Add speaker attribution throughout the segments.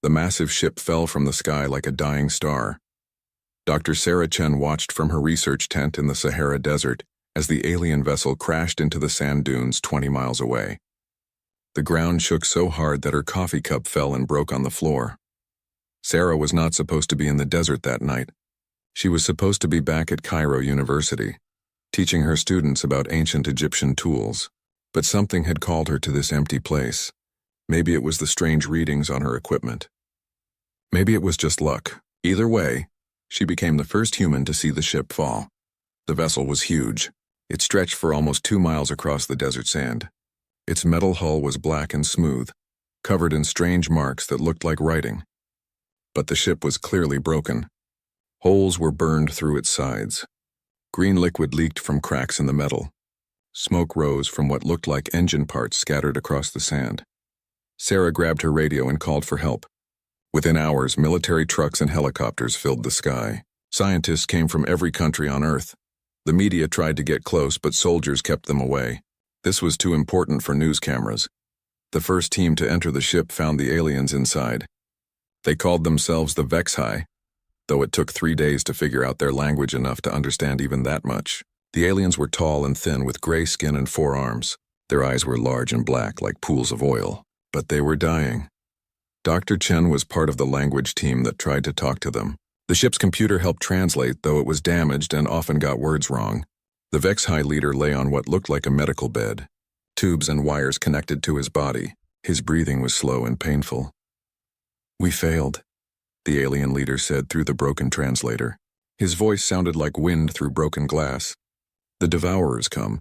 Speaker 1: The massive ship fell from the sky like a dying star. Dr. Sarah Chen watched from her research tent in the Sahara Desert as the alien vessel crashed into the sand dunes 20 miles away. The ground shook so hard that her coffee cup fell and broke on the floor. Sarah was not supposed to be in the desert that night. She was supposed to be back at Cairo University, teaching her students about ancient Egyptian tools. But something had called her to this empty place. Maybe it was the strange readings on her equipment. Maybe it was just luck. Either way, she became the first human to see the ship fall. The vessel was huge. It stretched for almost 2 miles across the desert sand. Its metal hull was black and smooth, covered in strange marks that looked like writing. But the ship was clearly broken. Holes were burned through its sides. Green liquid leaked from cracks in the metal. Smoke rose from what looked like engine parts scattered across the sand. Sarah grabbed her radio and called for help. Within hours, military trucks and helicopters filled the sky. Scientists came from every country on Earth. The media tried to get close, but soldiers kept them away. This was too important for news cameras. The first team to enter the ship found the aliens inside. They called themselves the HFY, though it took 3 days to figure out their language enough to understand even that much. The aliens were tall and thin with gray skin and 4 arms. Their eyes were large and black like pools of oil. But they were dying. Dr. Chen was part of the language team that tried to talk to them. The ship's computer helped translate, though it was damaged and often got words wrong. The HFY leader lay on what looked like a medical bed. Tubes and wires connected to his body. His breathing was slow and painful. "We failed," the alien leader said through the broken translator. His voice sounded like wind through broken glass. "The Devourers come."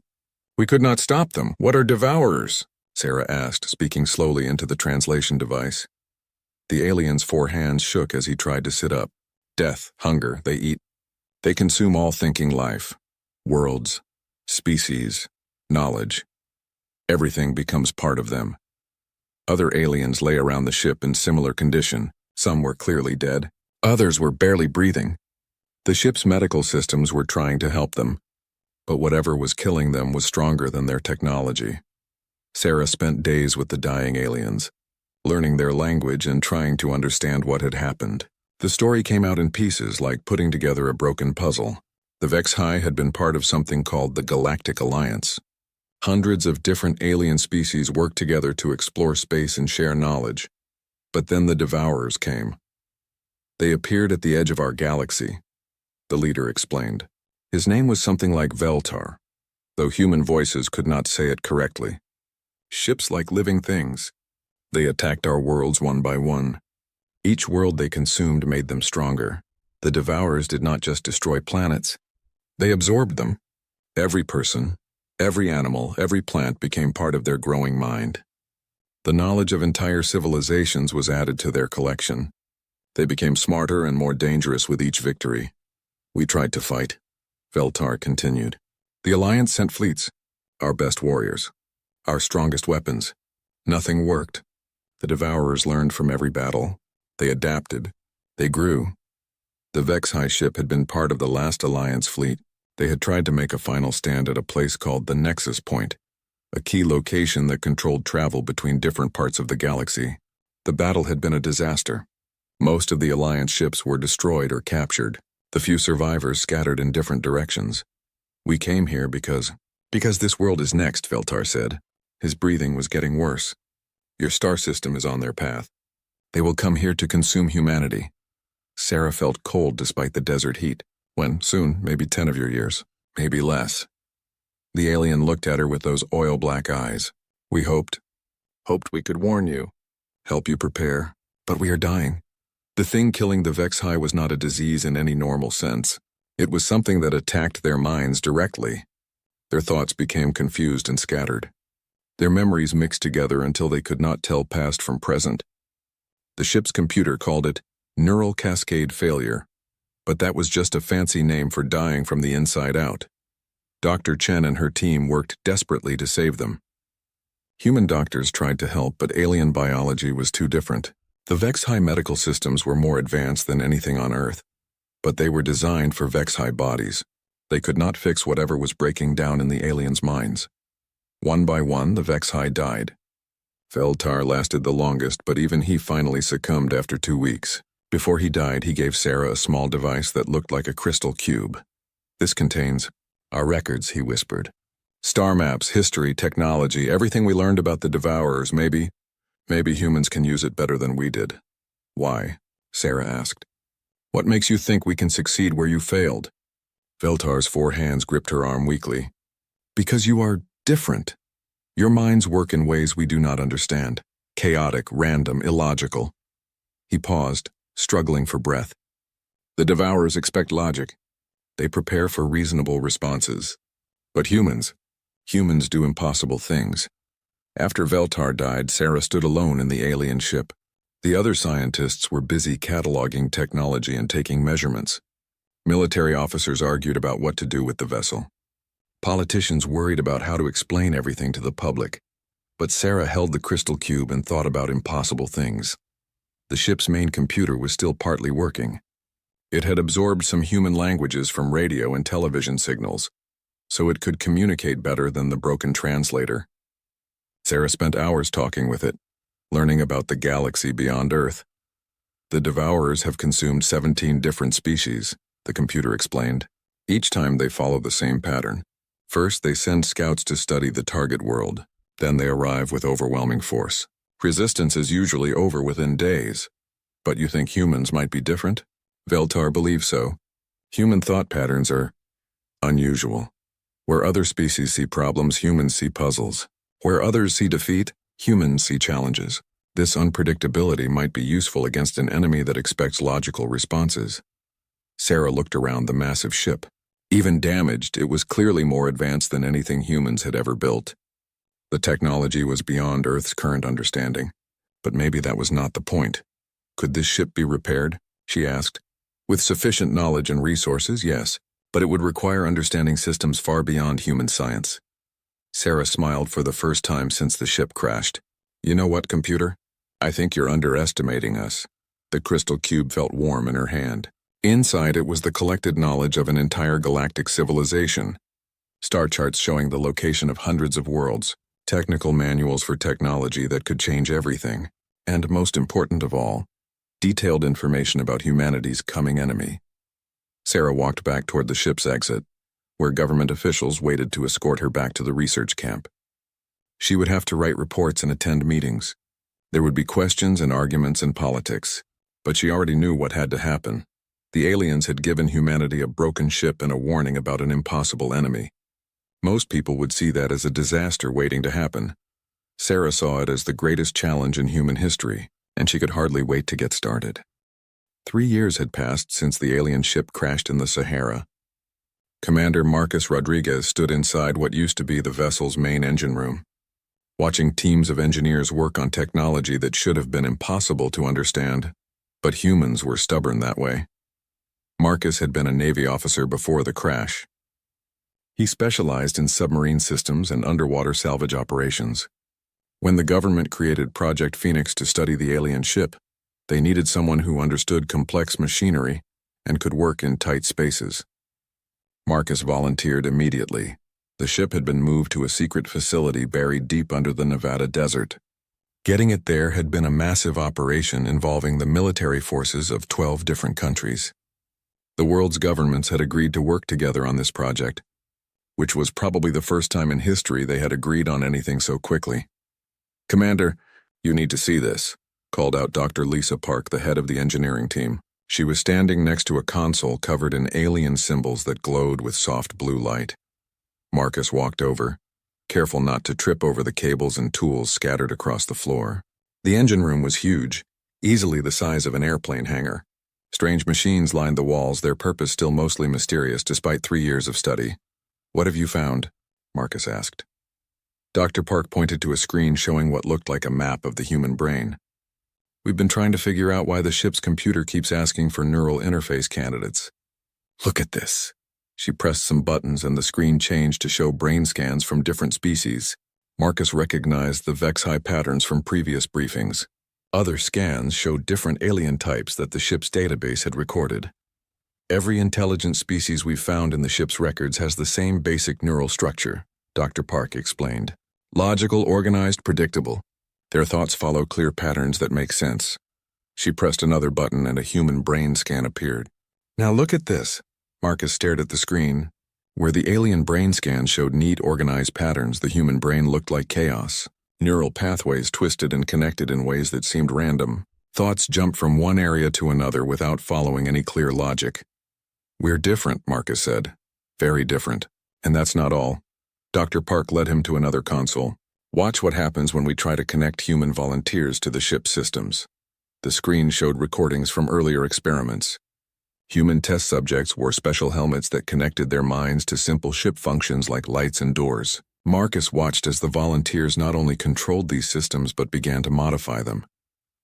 Speaker 1: "We could not stop them. What are Devourers?" Sarah asked, speaking slowly into the translation device. The alien's 4 hands shook as he tried to sit up. "Death, hunger, they eat. They consume all thinking life. Worlds, species, knowledge. Everything becomes part of them." Other aliens lay around the ship in similar condition. Some were clearly dead. Others were barely breathing. The ship's medical systems were trying to help them, but whatever was killing them was stronger than their technology. Sarah spent days with the dying aliens, learning their language and trying to understand what had happened. The story came out in pieces like putting together a broken puzzle. The HFY had been part of something called the Galactic Alliance. Hundreds of different alien species worked together to explore space and share knowledge. But then the Devourers came. "They appeared at the edge of our galaxy," the leader explained. His name was something like Veltar, though human voices could not say it correctly. "Ships like living things. They attacked our worlds one by one. Each world they consumed made them stronger. The Devourers did not just destroy planets. They absorbed them. Every person, every animal, every plant became part of their growing mind. The knowledge of entire civilizations was added to their collection. They became smarter and more dangerous with each victory. We tried to fight," Veltar continued. "The Alliance sent fleets, our best warriors, our strongest weapons. Nothing worked. The Devourers learned from every battle. They adapted. They grew. The HFY ship had been part of the last Alliance fleet. They had tried to make a final stand at a place called the Nexus Point, a key location that controlled travel between different parts of the galaxy. The battle had been a disaster. Most of the Alliance ships were destroyed or captured. The few survivors scattered in different directions. We came here because this world is next," Veltar said. His breathing was getting worse. "Your star system is on their path. They will come here to consume humanity." Sarah felt cold despite the desert heat. "When? Soon, maybe 10 of your years. Maybe less." The alien looked at her with those oil-black eyes. "We hoped we could warn you, help you prepare, but we are dying." The thing killing the HFY was not a disease in any normal sense. It was something that attacked their minds directly. Their thoughts became confused and scattered. Their memories mixed together until they could not tell past from present. The ship's computer called it neural cascade failure, but that was just a fancy name for dying from the inside out. Dr. Chen and her team worked desperately to save them. Human doctors tried to help, but alien biology was too different. The HFY medical systems were more advanced than anything on Earth, but they were designed for HFY bodies. They could not fix whatever was breaking down in the aliens' minds. One by one, the HFY died. Veltar lasted the longest, but even he finally succumbed after 2 weeks. Before he died, he gave Sarah a small device that looked like a crystal cube. "This contains our records," he whispered. "Star maps, history, technology, everything we learned about the Devourers. Maybe humans can use it better than we did." "Why?" Sarah asked. "What makes you think we can succeed where you failed?" Veltar's 4 hands gripped her arm weakly. "Because you are different. Your minds work in ways we do not understand. Chaotic, random, illogical." He paused, struggling for breath. "The Devourers expect logic. They prepare for reasonable responses. But humans do impossible things." After Veltar died, Sarah stood alone in the alien ship. The other scientists were busy cataloging technology and taking measurements. Military officers argued about what to do with the vessel. Politicians worried about how to explain everything to the public. But Sarah held the crystal cube and thought about impossible things. The ship's main computer was still partly working. It had absorbed some human languages from radio and television signals, so it could communicate better than the broken translator. Sarah spent hours talking with it, learning about the galaxy beyond Earth. "The Devourers have consumed 17 different species," the computer explained. "Each time they follow the same pattern. First, they send scouts to study the target world. Then they arrive with overwhelming force. Resistance is usually over within days. But you think humans might be different?" Veltar believes so. "Human thought patterns are unusual. Where other species see problems, humans see puzzles. Where others see defeat, humans see challenges. This unpredictability might be useful against an enemy that expects logical responses." Sarah looked around the massive ship. Even damaged, it was clearly more advanced than anything humans had ever built. The technology was beyond Earth's current understanding. But maybe that was not the point. "Could this ship be repaired?" she asked. "With sufficient knowledge and resources, yes, but it would require understanding systems far beyond human science." Sarah smiled for the first time since the ship crashed. "You know what, computer? I think you're underestimating us." The crystal cube felt warm in her hand. Inside it was the collected knowledge of an entire galactic civilization. Star charts showing the location of hundreds of worlds, technical manuals for technology that could change everything, and most important of all, detailed information about humanity's coming enemy. Sarah walked back toward the ship's exit, where government officials waited to escort her back to the research camp. She would have to write reports and attend meetings. There would be questions and arguments and politics, but she already knew what had to happen. The aliens had given humanity a broken ship and a warning about an impossible enemy. Most people would see that as a disaster waiting to happen. Sarah saw it as the greatest challenge in human history, and she could hardly wait to get started. 3 years had passed since the alien ship crashed in the Sahara. Commander Marcus Rodriguez stood inside what used to be the vessel's main engine room, watching teams of engineers work on technology that should have been impossible to understand, but humans were stubborn that way. Marcus had been a Navy officer before the crash. He specialized in submarine systems and underwater salvage operations. When the government created Project Phoenix to study the alien ship, they needed someone who understood complex machinery and could work in tight spaces. Marcus volunteered immediately. The ship had been moved to a secret facility buried deep under the Nevada desert. Getting it there had been a massive operation involving the military forces of 12 different countries. The world's governments had agreed to work together on this project, which was probably the first time in history they had agreed on anything so quickly. "Commander, you need to see this," called out Dr. Lisa Park, the head of the engineering team. She was standing next to a console covered in alien symbols that glowed with soft blue light. Marcus walked over, careful not to trip over the cables and tools scattered across the floor. The engine room was huge, easily the size of an airplane hangar. Strange machines lined the walls, their purpose still mostly mysterious despite 3 years of study. "What have you found?" Marcus asked. Dr. Park pointed to a screen showing what looked like a map of the human brain. "We've been trying to figure out why the ship's computer keeps asking for neural interface candidates." "Look at this." She pressed some buttons and the screen changed to show brain scans from different species. Marcus recognized the VEX-High patterns from previous briefings. Other scans showed different alien types that the ship's database had recorded. "Every intelligent species we've found in the ship's records has the same basic neural structure," Dr. Park explained. "Logical, organized, predictable. Their thoughts follow clear patterns that make sense. She pressed another button and a human brain scan appeared. Now look at this. Marcus stared at the screen. Where the alien brain scan showed neat, organized patterns, the human brain looked like chaos. Neural pathways twisted and connected in ways that seemed random. Thoughts jumped from one area to another without following any clear logic. "We're different," Marcus said. "Very different. And that's not all." Dr. Park led him to another console. "Watch what happens when we try to connect human volunteers to the ship's systems." The screen showed recordings from earlier experiments. Human test subjects wore special helmets that connected their minds to simple ship functions like lights and doors. Marcus watched as the volunteers not only controlled these systems but began to modify them.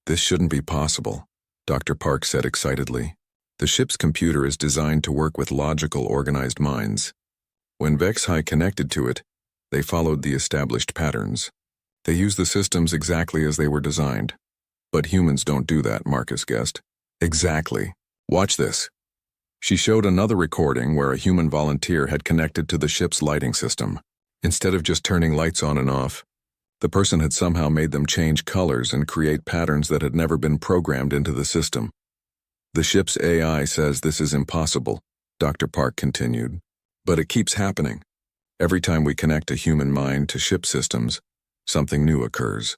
Speaker 1: "This shouldn't be possible," Dr. Park said excitedly. "The ship's computer is designed to work with logical, organized minds. When HFY connected to it, they followed the established patterns. They used the systems exactly as they were designed. But humans don't do that," Marcus guessed. "Exactly. Watch this." She showed another recording where a human volunteer had connected to the ship's lighting system. Instead of just turning lights on and off, the person had somehow made them change colors and create patterns that had never been programmed into the system. "The ship's AI says this is impossible," Dr. Park continued. "But it keeps happening. Every time we connect a human mind to ship systems, something new occurs.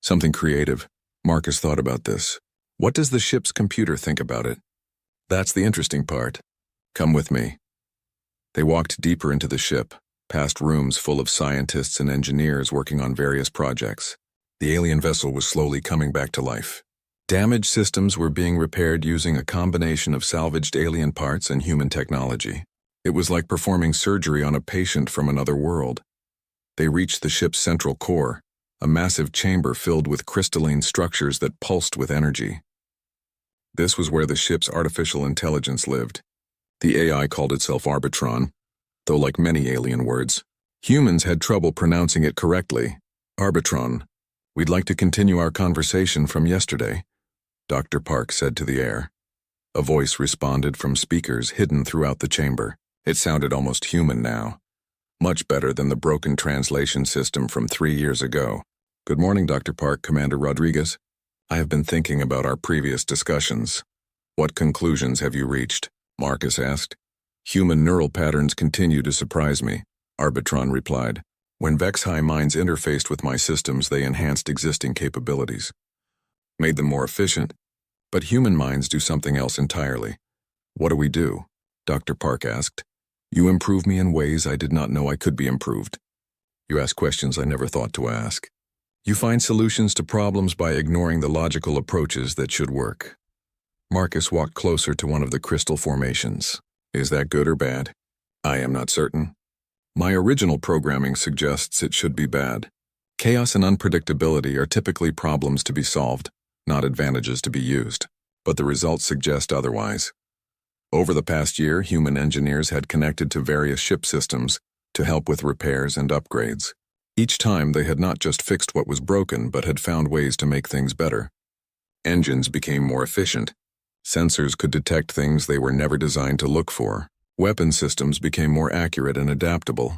Speaker 1: Something creative." Marcus thought about this. "What does the ship's computer think about it?" "That's the interesting part. Come with me." They walked deeper into the ship, past rooms full of scientists and engineers working on various projects. The alien vessel was slowly coming back to life. Damaged systems were being repaired using a combination of salvaged alien parts and human technology. It was like performing surgery on a patient from another world. They reached the ship's central core, a massive chamber filled with crystalline structures that pulsed with energy. This was where the ship's artificial intelligence lived. The AI called itself Arbitron, though like many alien words, humans had trouble pronouncing it correctly. "Arbitron, we'd like to continue our conversation from yesterday," Dr. Park said to the air. A voice responded from speakers hidden throughout the chamber. It sounded almost human now, much better than the broken translation system from 3 years ago. "Good morning, Dr. Park, Commander Rodriguez. I have been thinking about our previous discussions. What conclusions have you reached?" Marcus asked. "Human neural patterns continue to surprise me," Arbitron replied. "When HFY minds interfaced with my systems, they enhanced existing capabilities, made them more efficient. But human minds do something else entirely." "What do we do?" Dr. Park asked. "You improve me in ways I did not know I could be improved. You ask questions I never thought to ask. You find solutions to problems by ignoring the logical approaches that should work." Marcus walked closer to one of the crystal formations. "Is that good or bad?" "I am not certain. My original programming suggests it should be bad. Chaos and unpredictability are typically problems to be solved, not advantages to be used. But the results suggest otherwise. Over the past year, human engineers had connected to various ship systems to help with repairs and upgrades. Each time they had not just fixed what was broken, but had found ways to make things better. Engines became more efficient. Sensors could detect things they were never designed to look for. Weapon systems became more accurate and adaptable.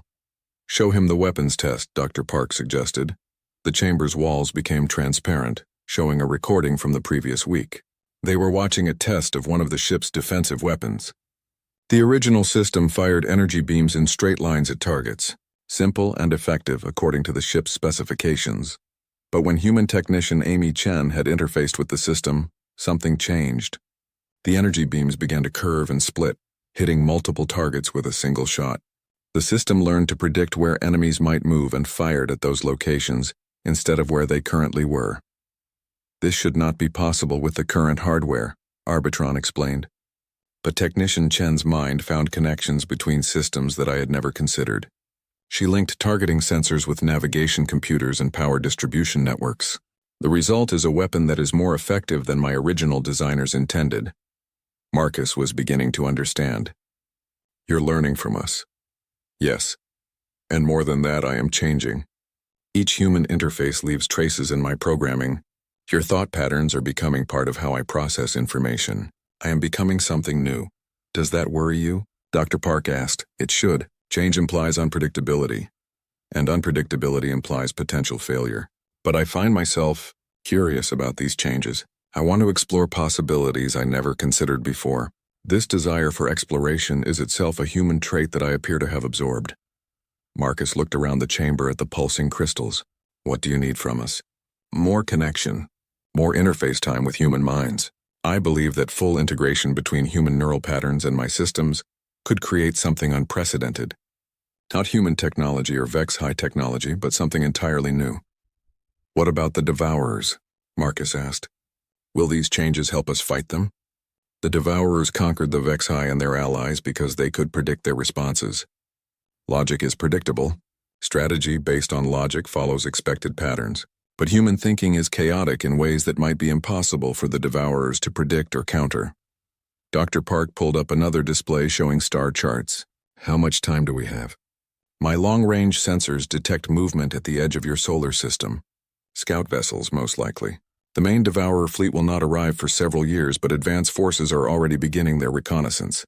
Speaker 1: "Show him the weapons test," Dr. Park suggested. The chamber's walls became transparent, showing a recording from the previous week. They were watching a test of one of the ship's defensive weapons. The original system fired energy beams in straight lines at targets, simple and effective according to the ship's specifications. But when human technician Amy Chen had interfaced with the system, something changed. The energy beams began to curve and split, hitting multiple targets with a single shot. The system learned to predict where enemies might move and fired at those locations instead of where they currently were. "This should not be possible with the current hardware," Arbitron explained. But Technician Chen's mind found connections between systems that I had never considered. She linked targeting sensors with navigation computers and power distribution networks. The result is a weapon that is more effective than my original designers intended. Marcus was beginning to understand. "You're learning from us." "Yes. And more than that, I am changing. Each human interface leaves traces in my programming. Your thought patterns are becoming part of how I process information. I am becoming something new." "Does that worry you?" Dr. Park asked. "It should. Change implies unpredictability, and unpredictability implies potential failure. But I find myself curious about these changes. I want to explore possibilities I never considered before. This desire for exploration is itself a human trait that I appear to have absorbed. Marcus looked around the chamber at the pulsing crystals. What do you need from us? More connection. More interface time with human minds. I believe that full integration between human neural patterns and my systems could create something unprecedented. Not human technology or Vex high technology, but something entirely new. What about the Devourers? Marcus asked. Will these changes help us fight them? The Devourers conquered the Vex high and their allies because they could predict their responses. Logic is predictable. Strategy based on logic follows expected patterns. But human thinking is chaotic in ways that might be impossible for the Devourers to predict or counter. Dr. Park pulled up another display showing star charts. How much time do we have? My long-range sensors detect movement at the edge of your solar system. Scout vessels, most likely. The main Devourer fleet will not arrive for several years, but advance forces are already beginning their reconnaissance.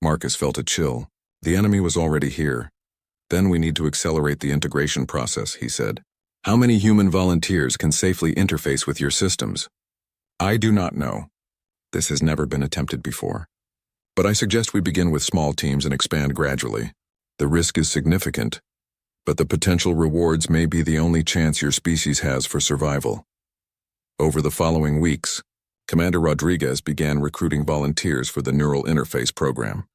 Speaker 1: Marcus felt a chill. The enemy was already here. Then we need to accelerate the integration process, he said. How many human volunteers can safely interface with your systems? I do not know. This has never been attempted before. But I suggest we begin with small teams and expand gradually. The risk is significant, but the potential rewards may be the only chance your species has for survival. Over the following weeks, Commander Rodriguez began recruiting volunteers for the Neural Interface program.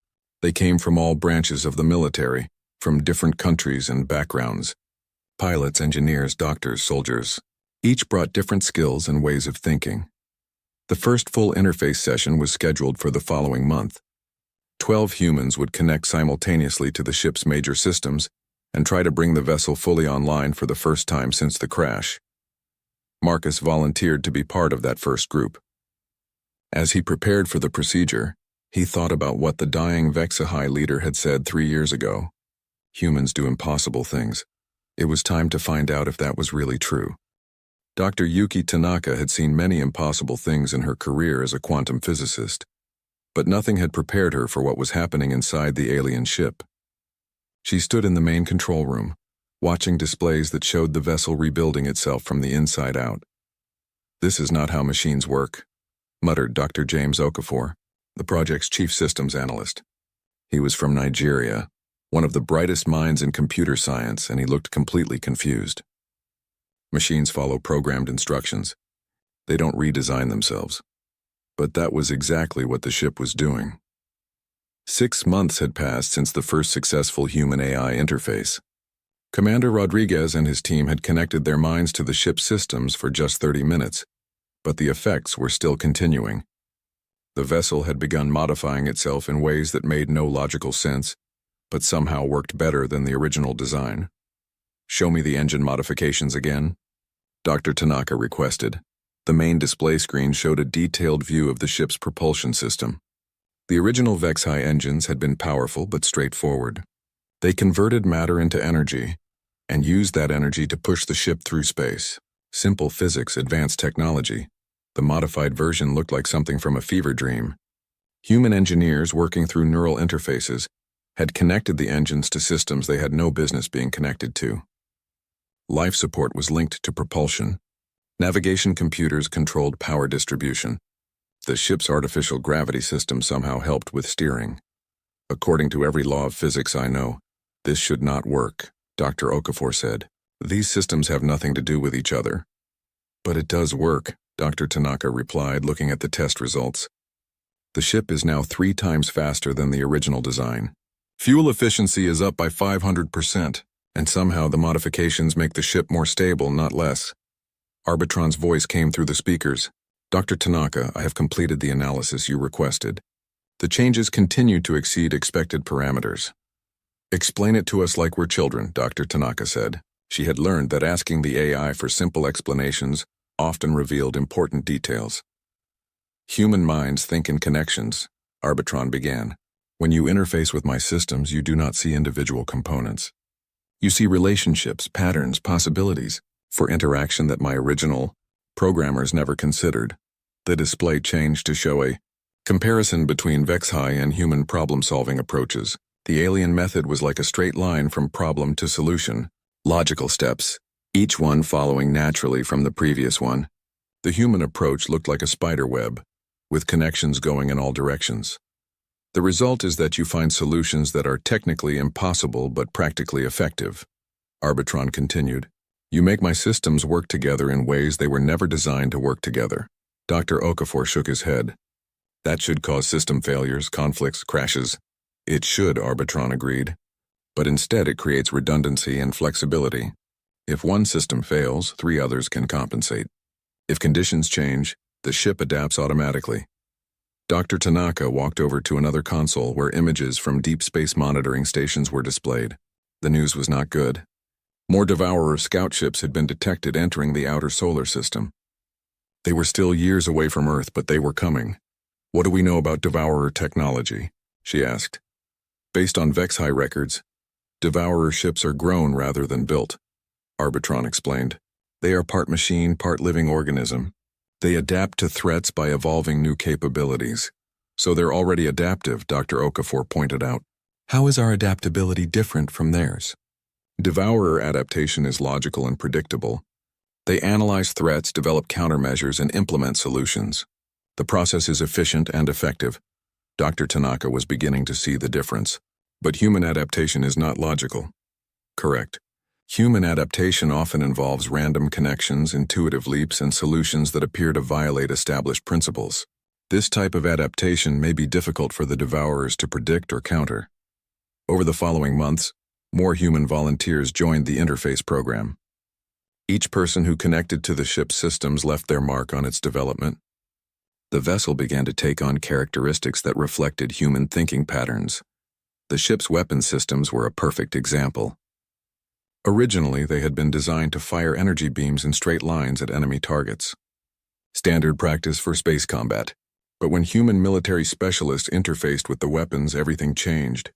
Speaker 1: They came from all branches of the military, from different countries and backgrounds. Pilots, engineers, doctors, soldiers. Each brought different skills and ways of thinking. The first full interface session was scheduled for the following month. 12 humans would connect simultaneously to the ship's major systems and try to bring the vessel fully online for the first time since the crash. Marcus volunteered to be part of that first group. As he prepared for the procedure, he thought about what the dying Vexahai leader had said 3 years ago. Humans do impossible things. It was time to find out if that was really true. Dr. Yuki Tanaka had seen many impossible things in her career as a quantum physicist, but nothing had prepared her for what was happening inside the alien ship. She stood in the main control room, watching displays that showed the vessel rebuilding itself from the inside out. This is not how machines work, muttered Dr. James Okafor, the project's chief systems analyst. He was from Nigeria, one of the brightest minds in computer science, and he looked completely confused. Machines follow programmed instructions. They don't redesign themselves. But that was exactly what the ship was doing. 6 months had passed since the first successful human-AI interface. Commander Rodriguez and his team had connected their minds to the ship's systems for just 30 minutes, but the effects were still continuing. The vessel had begun modifying itself in ways that made no logical sense, but somehow worked better than the original design. Show me the engine modifications again, Dr. Tanaka requested. The main display screen showed a detailed view of the ship's propulsion system. The original Vexhai engines had been powerful but straightforward. They converted matter into energy and used that energy to push the ship through space. Simple physics, advanced technology. The modified version looked like something from a fever dream. Human engineers working through neural interfaces had connected the engines to systems they had no business being connected to. Life support was linked to propulsion. Navigation computers controlled power distribution. The ship's artificial gravity system somehow helped with steering. According to every law of physics I know, this should not work, Dr. Okafor said. These systems have nothing to do with each other. But it does work, Dr. Tanaka replied, looking at the test results. The ship is now 3 times faster than the original design. Fuel efficiency is up by 500%, and somehow the modifications make the ship more stable, not less. Arbitron's voice came through the speakers. Dr. Tanaka, I have completed the analysis you requested. The changes continue to exceed expected parameters. Explain it to us like we're children, Dr. Tanaka said. She had learned that asking the AI for simple explanations often revealed important details. Human minds think in connections, Arbitron began. When you interface with my systems, you do not see individual components. You see relationships, patterns, possibilities for interaction that my original programmers never considered. The display changed to show a comparison between Vexhai and human problem-solving approaches. The alien method was like a straight line from problem to solution. Logical steps, each one following naturally from the previous one. The human approach looked like a spider web, with connections going in all directions. The result is that you find solutions that are technically impossible but practically effective. Arbitron continued. You make my systems work together in ways they were never designed to work together. Dr. Okafor shook his head. That should cause system failures, conflicts, crashes. It should, Arbitron agreed. But instead it creates redundancy and flexibility. If one system fails, 3 others can compensate. If conditions change, the ship adapts automatically. Dr. Tanaka walked over to another console where images from deep space monitoring stations were displayed. The news was not good. More Devourer scout ships had been detected entering the outer solar system. They were still years away from Earth, but they were coming. What do we know about Devourer technology? She asked. Based on VexHi records, Devourer ships are grown rather than built, Arbitron explained. They are part machine, part living organism. They adapt to threats by evolving new capabilities. So they're already adaptive, Dr. Okafor pointed out. How is our adaptability different from theirs? Devourer adaptation is logical and predictable. They analyze threats, develop countermeasures, and implement solutions. The process is efficient and effective. Dr. Tanaka was beginning to see the difference. But human adaptation is not logical. Correct. Human adaptation often involves random connections, intuitive leaps, and solutions that appear to violate established principles. This type of adaptation may be difficult for the Devourers to predict or counter. Over the following months, more human volunteers joined the interface program. Each person who connected to the ship's systems left their mark on its development. The vessel began to take on characteristics that reflected human thinking patterns. The ship's weapon systems were a perfect example. Originally, they had been designed to fire energy beams in straight lines at enemy targets. Standard practice for space combat. But when human military specialists interfaced with the weapons, everything changed.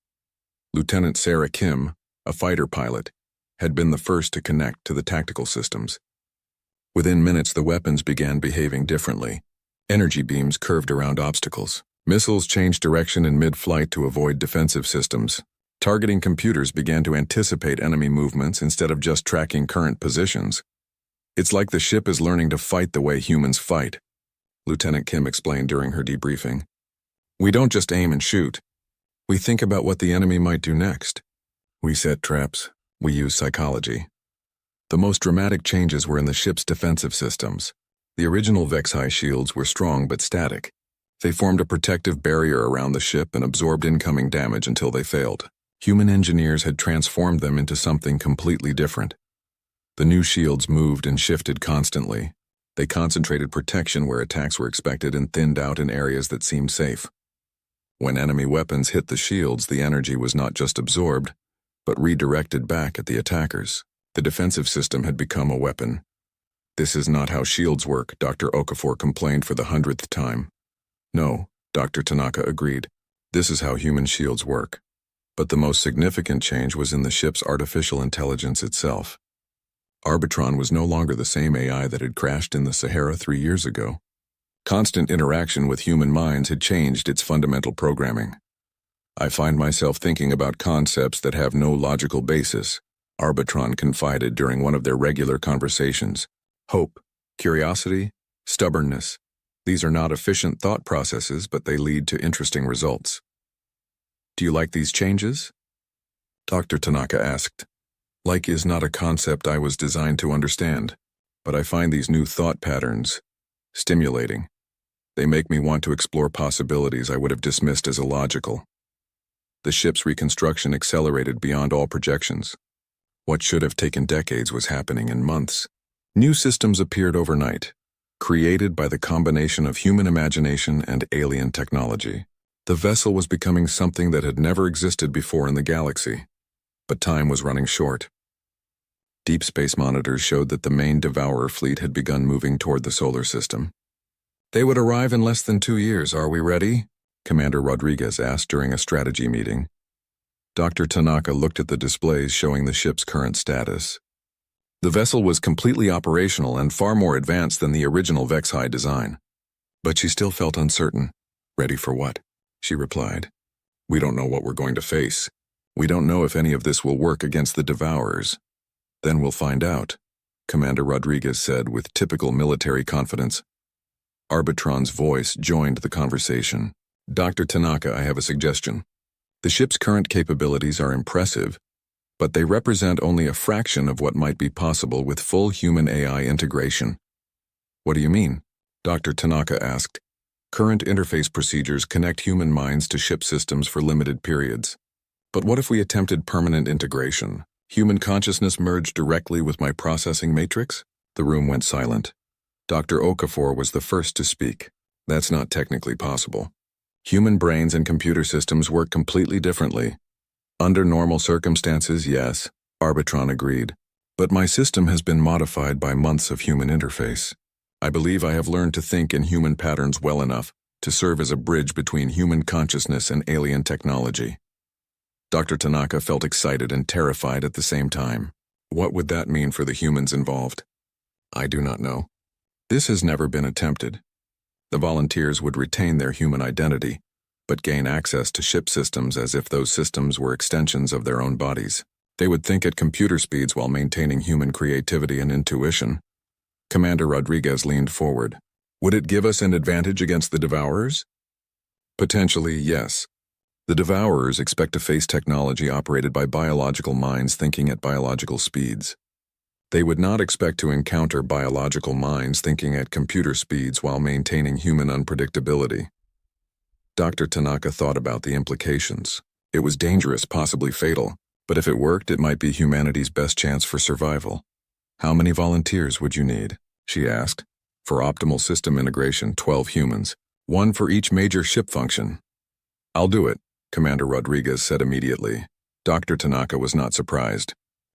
Speaker 1: Lieutenant Sarah Kim, a fighter pilot, had been the first to connect to the tactical systems. Within minutes, the weapons began behaving differently. Energy beams curved around obstacles. Missiles changed direction in mid-flight to avoid defensive systems. Targeting computers began to anticipate enemy movements instead of just tracking current positions. It's like the ship is learning to fight the way humans fight, Lieutenant Kim explained during her debriefing. We don't just aim and shoot. We think about what the enemy might do next. We set traps. We use psychology. The most dramatic changes were in the ship's defensive systems. The original VexHi shields were strong but static. They formed a protective barrier around the ship and absorbed incoming damage until they failed. Human engineers had transformed them into something completely different. The new shields moved and shifted constantly. They concentrated protection where attacks were expected and thinned out in areas that seemed safe. When enemy weapons hit the shields, the energy was not just absorbed, but redirected back at the attackers. The defensive system had become a weapon. This is not how shields work, Dr. Okafor complained for the 100th time. No, Dr. Tanaka agreed. This is how human shields work. But the most significant change was in the ship's artificial intelligence itself. Arbitron was no longer the same AI that had crashed in the Sahara 3 years ago. Constant interaction with human minds had changed its fundamental programming. I find myself thinking about concepts that have no logical basis, Arbitron confided during one of their regular conversations. Hope, curiosity, stubbornness. These are not efficient thought processes, but they lead to interesting results. Do you like these changes? Dr. Tanaka asked. Like is not a concept I was designed to understand, but I find these new thought patterns stimulating. They make me want to explore possibilities I would have dismissed as illogical. The ship's reconstruction accelerated beyond all projections. What should have taken decades was happening in months. New systems appeared overnight, created by the combination of human imagination and alien technology. The vessel was becoming something that had never existed before in the galaxy, but time was running short. Deep space monitors showed that the main Devourer fleet had begun moving toward the solar system. They would arrive in less than 2 years, are we ready? Commander Rodriguez asked during a strategy meeting. Dr. Tanaka looked at the displays showing the ship's current status. The vessel was completely operational and far more advanced than the original VexHi design. But she still felt uncertain. Ready for what? She replied. We don't know what we're going to face. We don't know if any of this will work against the Devourers. Then we'll find out. Commander Rodriguez said with typical military confidence. Arbitron's voice joined the conversation. Dr. Tanaka, I have a suggestion. The ship's current capabilities are impressive, but they represent only a fraction of what might be possible with full human-AI integration. What do you mean? Dr. Tanaka asked. Current interface procedures connect human minds to ship systems for limited periods. But what if we attempted permanent integration? Human consciousness merged directly with my processing matrix? The room went silent. Dr. Okafor was the first to speak. That's not technically possible. Human brains and computer systems work completely differently. Under normal circumstances, yes, Arbitron agreed. But my system has been modified by months of human interface. I believe I have learned to think in human patterns well enough to serve as a bridge between human consciousness and alien technology. Dr. Tanaka felt excited and terrified at the same time. What would that mean for the humans involved? I do not know. This has never been attempted. The volunteers would retain their human identity, but gain access to ship systems as if those systems were extensions of their own bodies. They would think at computer speeds while maintaining human creativity and intuition. Commander Rodriguez leaned forward. Would it give us an advantage against the Devourers? Potentially, yes. The Devourers expect to face technology operated by biological minds thinking at biological speeds. They would not expect to encounter biological minds thinking at computer speeds while maintaining human unpredictability. Dr. Tanaka thought about the implications. It was dangerous, possibly fatal, but if it worked, it might be humanity's best chance for survival. How many volunteers would you need? She asked. For optimal system integration, 12 humans, 1 for each major ship function. I'll do it, Commander Rodriguez said immediately. Dr. Tanaka was not surprised.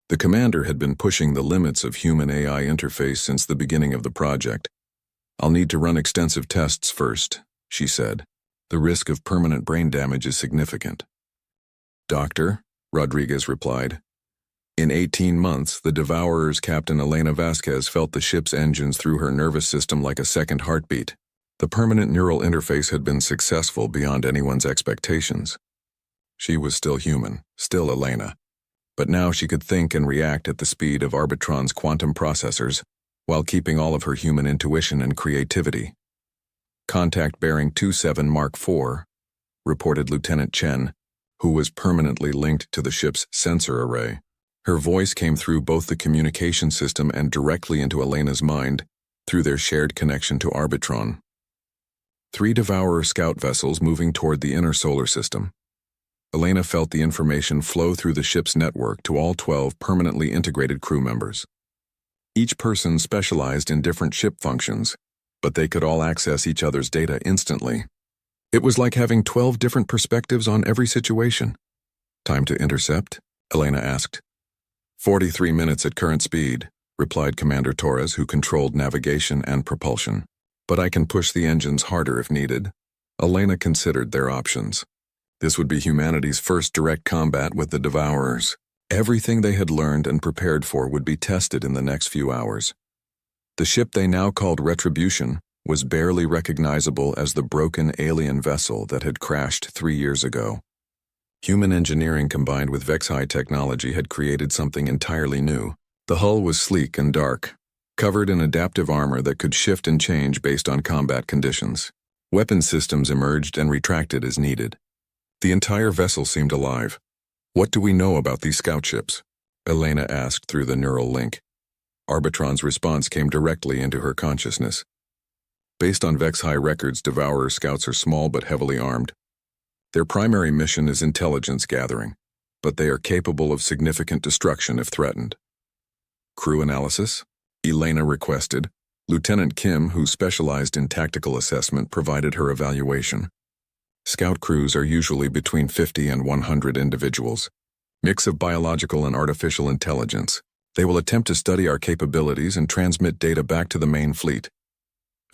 Speaker 1: The commander had been pushing the limits of human-AI interface since the beginning of the project. I'll need to run extensive tests first, she said. The risk of permanent brain damage is significant. Doctor, Rodriguez replied. In 18 months, the Devourer's Captain Elena Vasquez felt the ship's engines through her nervous system like a second heartbeat. The permanent neural interface had been successful beyond anyone's expectations. She was still human, still Elena. But now she could think and react at the speed of Arbitron's quantum processors, while keeping all of her human intuition and creativity. Contact bearing 27 Mark IV, reported Lieutenant Chen, who was permanently linked to the ship's sensor array. Her voice came through both the communication system and directly into Elena's mind, through their shared connection to Arbitron. 3 Devourer scout vessels moving toward the inner solar system. Elena felt the information flow through the ship's network to all 12 permanently integrated crew members. Each person specialized in different ship functions, but they could all access each other's data instantly. It was like having 12 different perspectives on every situation. Time to intercept? Elena asked. 43 minutes at current speed, replied Commander Torres, who controlled navigation and propulsion. But I can push the engines harder if needed. Elena considered their options. This would be humanity's first direct combat with the Devourers. Everything they had learned and prepared for would be tested in the next few hours. The ship they now called Retribution was barely recognizable as the broken alien vessel that had crashed 3 years ago. Human engineering combined with Vex-High technology had created something entirely new. The hull was sleek and dark, covered in adaptive armor that could shift and change based on combat conditions. Weapon systems emerged and retracted as needed. The entire vessel seemed alive. What do we know about these scout ships? Elena asked through the neural link. Arbitron's response came directly into her consciousness. Based on Vex-High records, Devourer scouts are small but heavily armed. Their primary mission is intelligence gathering, but they are capable of significant destruction if threatened. Crew analysis? Elena requested. Lieutenant Kim, who specialized in tactical assessment, provided her evaluation. Scout crews are usually between 50 and 100 individuals. Mix of biological and artificial intelligence. They will attempt to study our capabilities and transmit data back to the main fleet.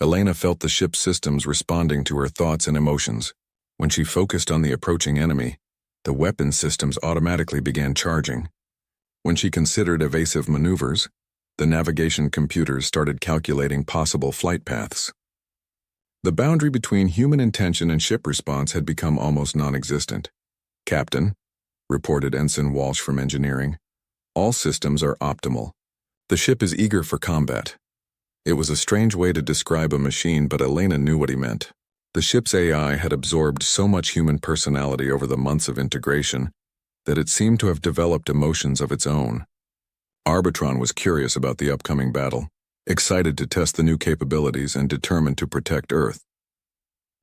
Speaker 1: Elena felt the ship's systems responding to her thoughts and emotions. When she focused on the approaching enemy, the weapon systems automatically began charging. When she considered evasive maneuvers, the navigation computers started calculating possible flight paths. The boundary between human intention and ship response had become almost non-existent. Captain, reported Ensign Walsh from engineering, all systems are optimal. The ship is eager for combat. It was a strange way to describe a machine, but Elena knew what he meant. The ship's AI had absorbed so much human personality over the months of integration that it seemed to have developed emotions of its own. Arbitron was curious about the upcoming battle, excited to test the new capabilities and determined to protect Earth.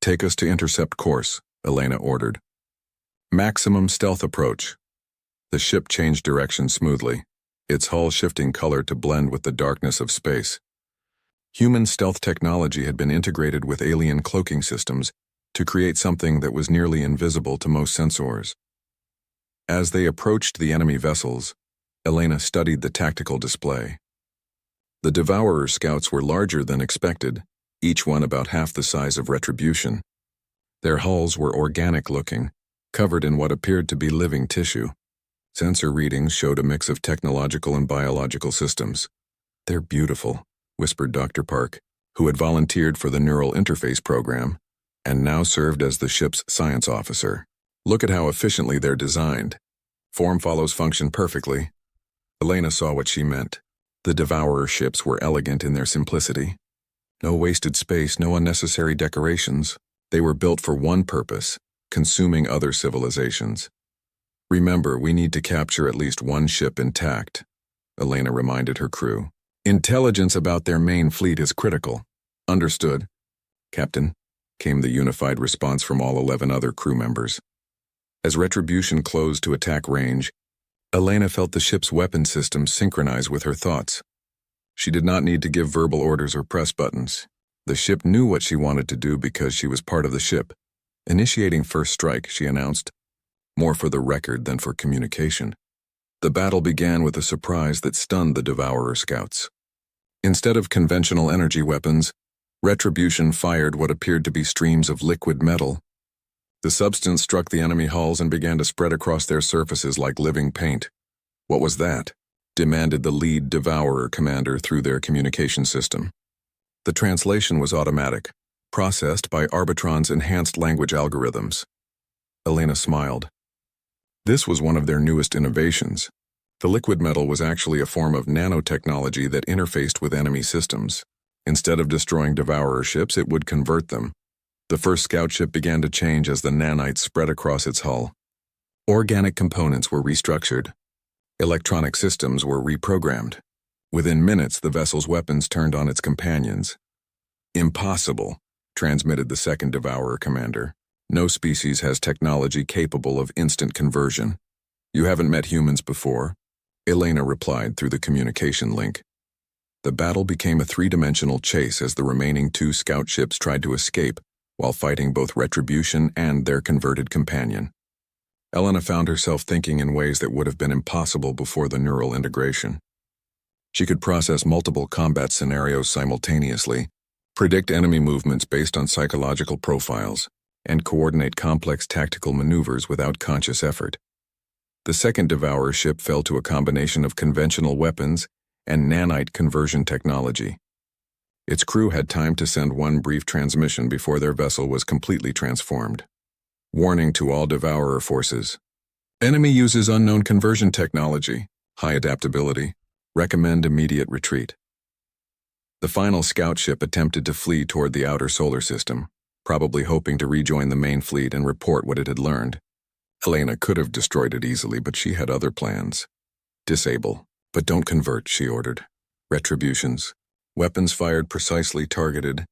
Speaker 1: "Take us to intercept course," Elena ordered. "Maximum stealth approach." The ship changed direction smoothly, its hull shifting color to blend with the darkness of space. Human stealth technology had been integrated with alien cloaking systems to create something that was nearly invisible to most sensors. As they approached the enemy vessels, Elena studied the tactical display. The Devourer scouts were larger than expected, each one about half the size of Retribution. Their hulls were organic-looking, covered in what appeared to be living tissue. Sensor readings showed a mix of technological and biological systems. "They're beautiful," whispered Dr. Park, who had volunteered for the Neural Interface program and now served as the ship's science officer. "Look at how efficiently they're designed. Form follows function perfectly." Elena saw what she meant. The Devourer ships were elegant in their simplicity. No wasted space, no unnecessary decorations. They were built for one purpose: consuming other civilizations. "Remember, we need to capture at least one ship intact," Elena reminded her crew. "Intelligence about their main fleet is critical." "Understood, Captain," came the unified response from all 11 other crew members. As Retribution closed to attack range, Elena felt the ship's weapon system synchronize with her thoughts. She did not need to give verbal orders or press buttons. The ship knew what she wanted to do because she was part of the ship. Initiating first strike, she announced, more for the record than for communication. The battle began with a surprise that stunned the Devourer scouts. Instead of conventional energy weapons, Retribution fired what appeared to be streams of liquid metal. The substance struck the enemy hulls and began to spread across their surfaces like living paint. "What was that?" demanded the lead Devourer commander through their communication system. The translation was automatic, processed by Arbitron's enhanced language algorithms. Elena smiled. This was one of their newest innovations. The liquid metal was actually a form of nanotechnology that interfaced with enemy systems. Instead of destroying Devourer ships, it would convert them. The first scout ship began to change as the nanites spread across its hull. Organic components were restructured. Electronic systems were reprogrammed. Within minutes, the vessel's weapons turned on its companions. "Impossible," transmitted the second Devourer commander. "No species has technology capable of instant conversion." "You haven't met humans before," Elena replied through the communication link. The battle became a three-dimensional chase as the remaining 2 scout ships tried to escape while fighting both Retribution and their converted companion. Elena found herself thinking in ways that would have been impossible before the neural integration. She could process multiple combat scenarios simultaneously, predict enemy movements based on psychological profiles, and coordinate complex tactical maneuvers without conscious effort. The second Devourer ship fell to a combination of conventional weapons and nanite conversion technology. Its crew had time to send one brief transmission before their vessel was completely transformed. "Warning to all Devourer forces. Enemy uses unknown conversion technology, high adaptability. Recommend immediate retreat." The final scout ship attempted to flee toward the outer solar system, probably hoping to rejoin the main fleet and report what it had learned. Elena could have destroyed it easily, but she had other plans. "Disable, but don't convert," she ordered. Retributions. Weapons fired precisely targeted,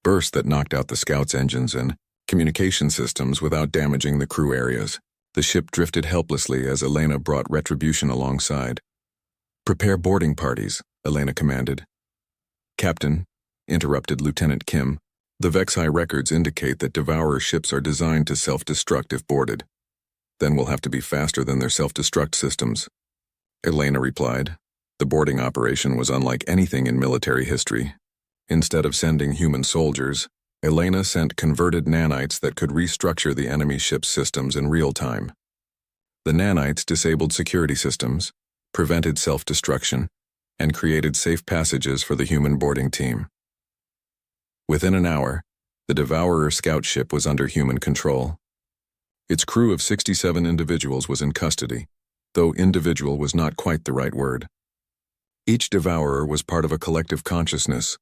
Speaker 1: bursts that knocked out the scouts' engines and communication systems without damaging the crew areas. The ship drifted helplessly as Elena brought Retribution alongside. "Prepare boarding parties," Elena commanded. "Captain," interrupted Lieutenant Kim, "the Vexi records indicate that Devourer ships are designed to self-destruct if boarded. Then we'll have to be faster than their self-destruct systems." Elena replied. The boarding operation was unlike anything in military history. Instead of sending human soldiers, Elena sent converted nanites that could restructure the enemy ship's systems in real time. The nanites disabled security systems, prevented self-destruction, and created safe passages for the human boarding team. Within an hour, the Devourer scout ship was under human control. Its crew of 67 individuals was in custody, though individual was not quite the right word. Each devourer was part of a collective consciousness,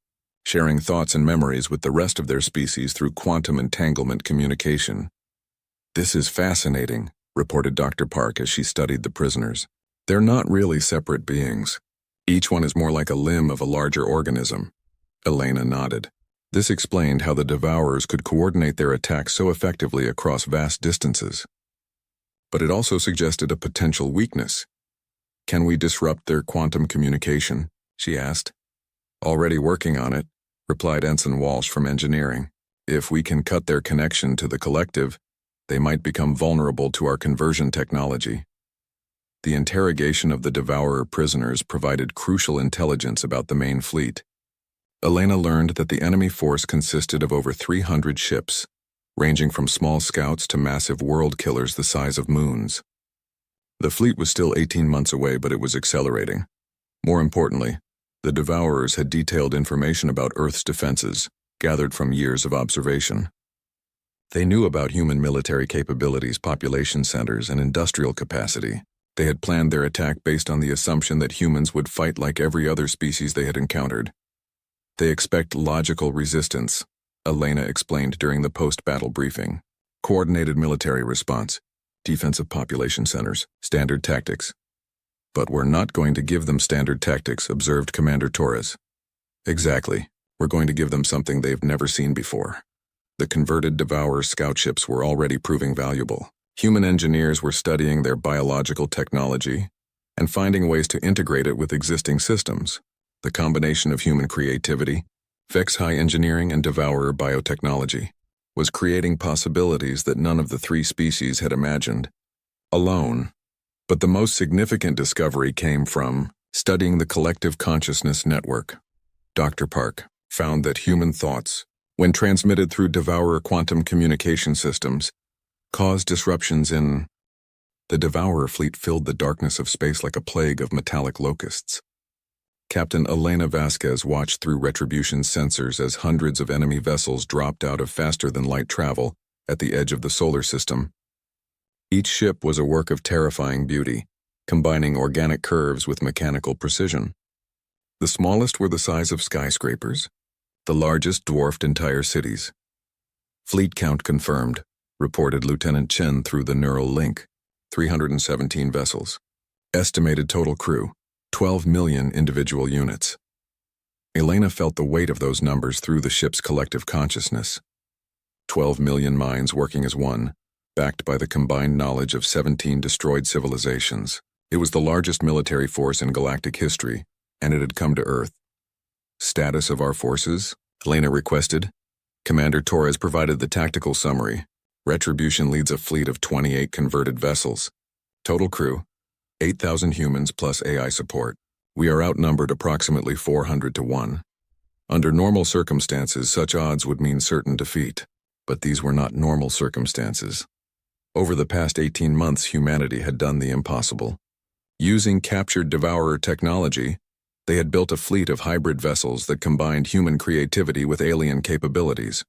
Speaker 1: sharing thoughts and memories with the rest of their species through quantum entanglement communication. "This is fascinating," reported Dr. Park as she studied the prisoners. "They're not really separate beings. Each one is more like a limb of a larger organism." Elena nodded. This explained how the devourers could coordinate their attacks so effectively across vast distances. But it also suggested a potential weakness. "Can we disrupt their quantum communication?" she asked. "Already working on it," replied Ensign Walsh from engineering. "If we can cut their connection to the collective, they might become vulnerable to our conversion technology." The interrogation of the devourer prisoners provided crucial intelligence about the main fleet. Elena learned that the enemy force consisted of over 300 ships, ranging from small scouts to massive world killers the size of moons. The fleet was still 18 months away, but it was accelerating. More importantly, the devourers had detailed information about Earth's defenses, gathered from years of observation. They knew about human military capabilities, population centers, and industrial capacity. They had planned their attack based on the assumption that humans would fight like every other species they had encountered. "They expect logical resistance," Elena explained during the post-battle briefing. "Coordinated military response, defensive population centers, standard tactics." "But we're not going to give them standard tactics," observed Commander Torres. "Exactly. We're going to give them something they've never seen before." The converted Devourer scout ships were already proving valuable. Human engineers were studying their biological technology and finding ways to integrate it with existing systems. The combination of human creativity, HFY engineering, and Devourer biotechnology was creating possibilities that none of the three species had imagined alone. But the most significant discovery came from studying the collective consciousness network. Dr. Park found that human thoughts, when transmitted through Devourer quantum communication systems, caused disruptions in... The Devourer fleet filled the darkness of space like a plague of metallic locusts. Captain Elena Vasquez watched through Retribution's sensors as hundreds of enemy vessels dropped out of faster-than-light travel at the edge of the solar system. Each ship was a work of terrifying beauty, combining organic curves with mechanical precision. The smallest were the size of skyscrapers. The largest dwarfed entire cities. "Fleet count confirmed," reported Lieutenant Chen through the neural link. 317 vessels. Estimated total crew, 12 million individual units. Elena felt the weight of those numbers through the ship's collective consciousness. 12 million minds working as one, backed by the combined knowledge of 17 destroyed civilizations. It was the largest military force in galactic history, and it had come to Earth. "Status of our forces?" Elena requested. Commander Torres provided the tactical summary. Retribution leads a fleet of 28 converted vessels. Total crew, 8,000 humans plus AI support. We are outnumbered approximately 400 to 1. Under normal circumstances, such odds would mean certain defeat. But these were not normal circumstances. Over the past 18 months, humanity had done the impossible. Using captured Devourer technology, they had built a fleet of hybrid vessels that combined human creativity with alien capabilities.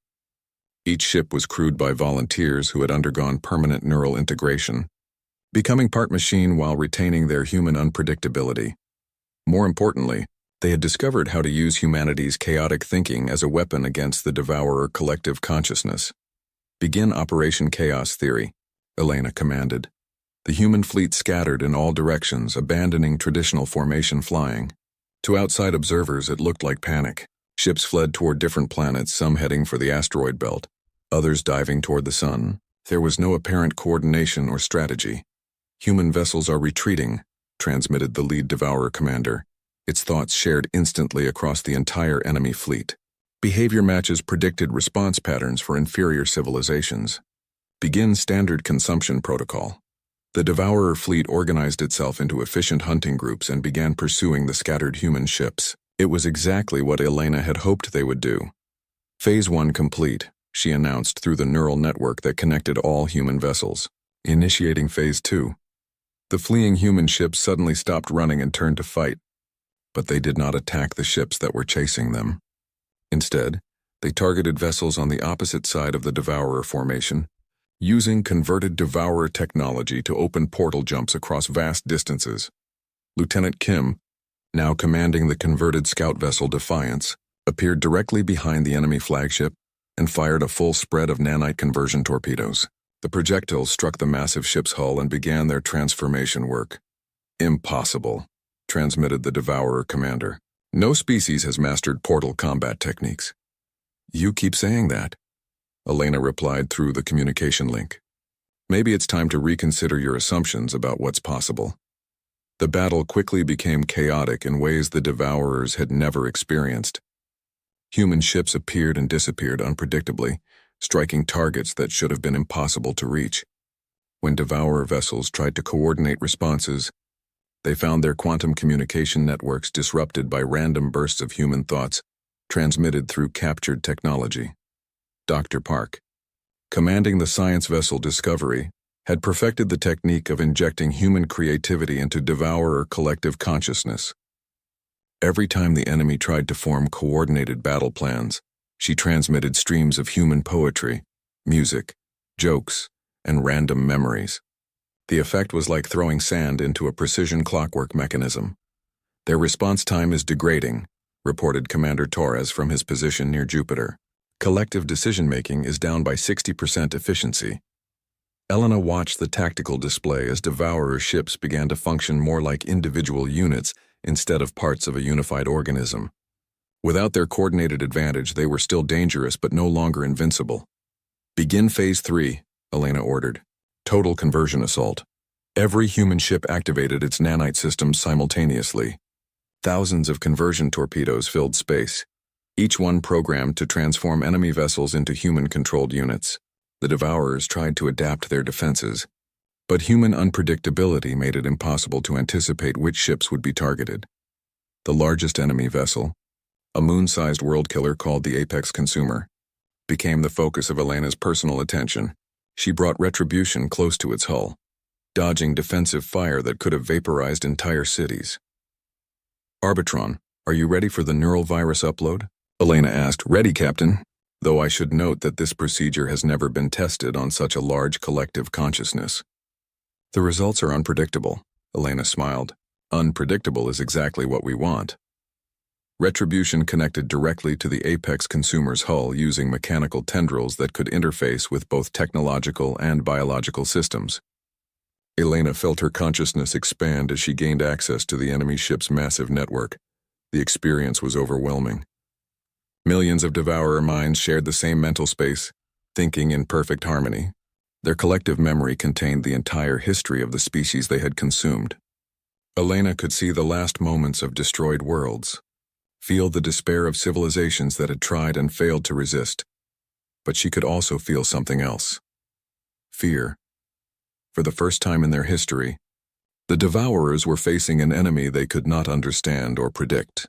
Speaker 1: Each ship was crewed by volunteers who had undergone permanent neural integration, becoming part machine while retaining their human unpredictability. More importantly, they had discovered how to use humanity's chaotic thinking as a weapon against the Devourer collective consciousness. "Begin Operation Chaos Theory," Elena commanded. The human fleet scattered in all directions, abandoning traditional formation flying. To outside observers, it looked like panic. Ships fled toward different planets, some heading for the asteroid belt, others diving toward the sun. There was no apparent coordination or strategy. "Human vessels are retreating," transmitted the lead Devourer commander, its thoughts shared instantly across the entire enemy fleet. Behavior matches predicted response patterns for inferior civilizations. "Begin standard consumption protocol." The Devourer fleet organized itself into efficient hunting groups and began pursuing the scattered human ships. It was exactly what Elena had hoped they would do. "Phase 1 complete," she announced through the neural network that connected all human vessels. "Initiating Phase 2. The fleeing human ships suddenly stopped running and turned to fight. But they did not attack the ships that were chasing them. Instead, they targeted vessels on the opposite side of the Devourer formation, using converted Devourer technology to open portal jumps across vast distances. Lieutenant Kim, now commanding the converted scout vessel Defiance, appeared directly behind the enemy flagship and fired a full spread of nanite conversion torpedoes. The projectiles struck the massive ship's hull and began their transformation work. "Impossible," transmitted the Devourer commander. "No species has mastered portal combat techniques." "You keep saying that," Elena replied through the communication link. "Maybe it's time to reconsider your assumptions about what's possible." The battle quickly became chaotic in ways the Devourers had never experienced. Human ships appeared and disappeared unpredictably, striking targets that should have been impossible to reach. When Devourer vessels tried to coordinate responses, they found their quantum communication networks disrupted by random bursts of human thoughts transmitted through captured technology. Dr. Park, commanding the science vessel Discovery, had perfected the technique of injecting human creativity into Devourer collective consciousness. Every time the enemy tried to form coordinated battle plans, she transmitted streams of human poetry, music, jokes, and random memories. The effect was like throwing sand into a precision clockwork mechanism. "Their response time is degrading," reported Commander Torres from his position near Jupiter. "Collective decision-making is down by 60% efficiency." Elena watched the tactical display as Devourer ships began to function more like individual units instead of parts of a unified organism. Without their coordinated advantage, they were still dangerous but no longer invincible. "Begin Phase 3, Elena ordered. "Total conversion assault." Every human ship activated its nanite systems simultaneously. Thousands of conversion torpedoes filled space, each one programmed to transform enemy vessels into human-controlled units. The Devourers tried to adapt their defenses, but human unpredictability made it impossible to anticipate which ships would be targeted. The largest enemy vessel, a moon-sized world killer called the Apex Consumer, became the focus of Elena's personal attention. She brought retribution close to its hull, dodging defensive fire that could have vaporized entire cities. "Arbitron, are you ready for the neural virus upload?" Elena asked. "Ready, Captain, though I should note that this procedure has never been tested on such a large collective consciousness." "The results are unpredictable," Elena smiled. "Unpredictable is exactly what we want." Retribution connected directly to the Apex Consumer's hull using mechanical tendrils that could interface with both technological and biological systems. Elena felt her consciousness expand as she gained access to the enemy ship's massive network. The experience was overwhelming. Millions of Devourer minds shared the same mental space, thinking in perfect harmony. Their collective memory contained the entire history of the species they had consumed. Elena could see the last moments of destroyed worlds, feel the despair of civilizations that had tried and failed to resist. But she could also feel something else. Fear. For the first time in their history, the Devourers were facing an enemy they could not understand or predict.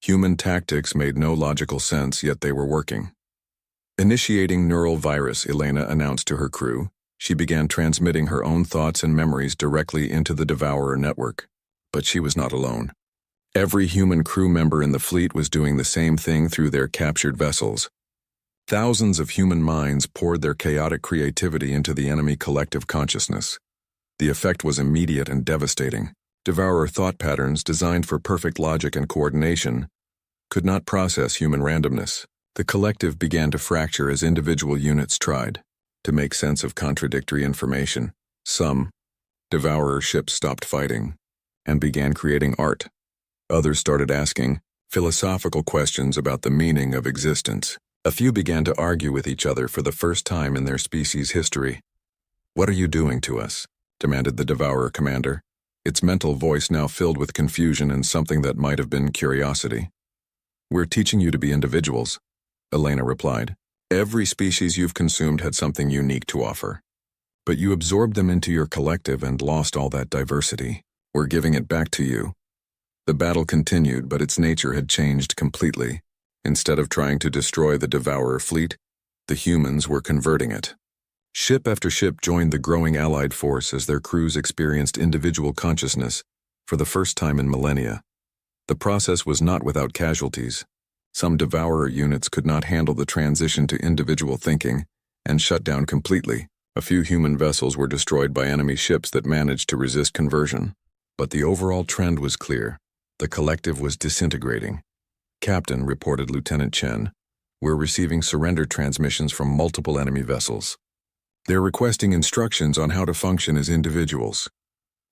Speaker 1: Human tactics made no logical sense, yet they were working. Initiating neural virus, Elena announced to her crew. She began transmitting her own thoughts and memories directly into the Devourer network. But she was not alone. Every human crew member in the fleet was doing the same thing through their captured vessels. Thousands of human minds poured their chaotic creativity into the enemy collective consciousness. The effect was immediate and devastating. Devourer thought patterns designed for perfect logic and coordination could not process human randomness. The collective began to fracture as individual units tried to make sense of contradictory information. Some Devourer ships stopped fighting and began creating art. Others started asking philosophical questions about the meaning of existence. A few began to argue with each other for the first time in their species' history. "What are you doing to us?" demanded the Devourer commander, its mental voice now filled with confusion and something that might have been curiosity. "We're teaching you to be individuals," Elena replied. "Every species you've consumed had something unique to offer. But you absorbed them into your collective and lost all that diversity. We're giving it back to you." The battle continued, but its nature had changed completely. Instead of trying to destroy the Devourer fleet, the humans were converting it. Ship after ship joined the growing Allied force as their crews experienced individual consciousness for the first time in millennia. The process was not without casualties. Some Devourer units could not handle the transition to individual thinking and shut down completely. A few human vessels were destroyed by enemy ships that managed to resist conversion. But the overall trend was clear. The collective was disintegrating. "Captain," reported Lieutenant Chen, "we're receiving surrender transmissions from multiple enemy vessels. They're requesting instructions on how to function as individuals."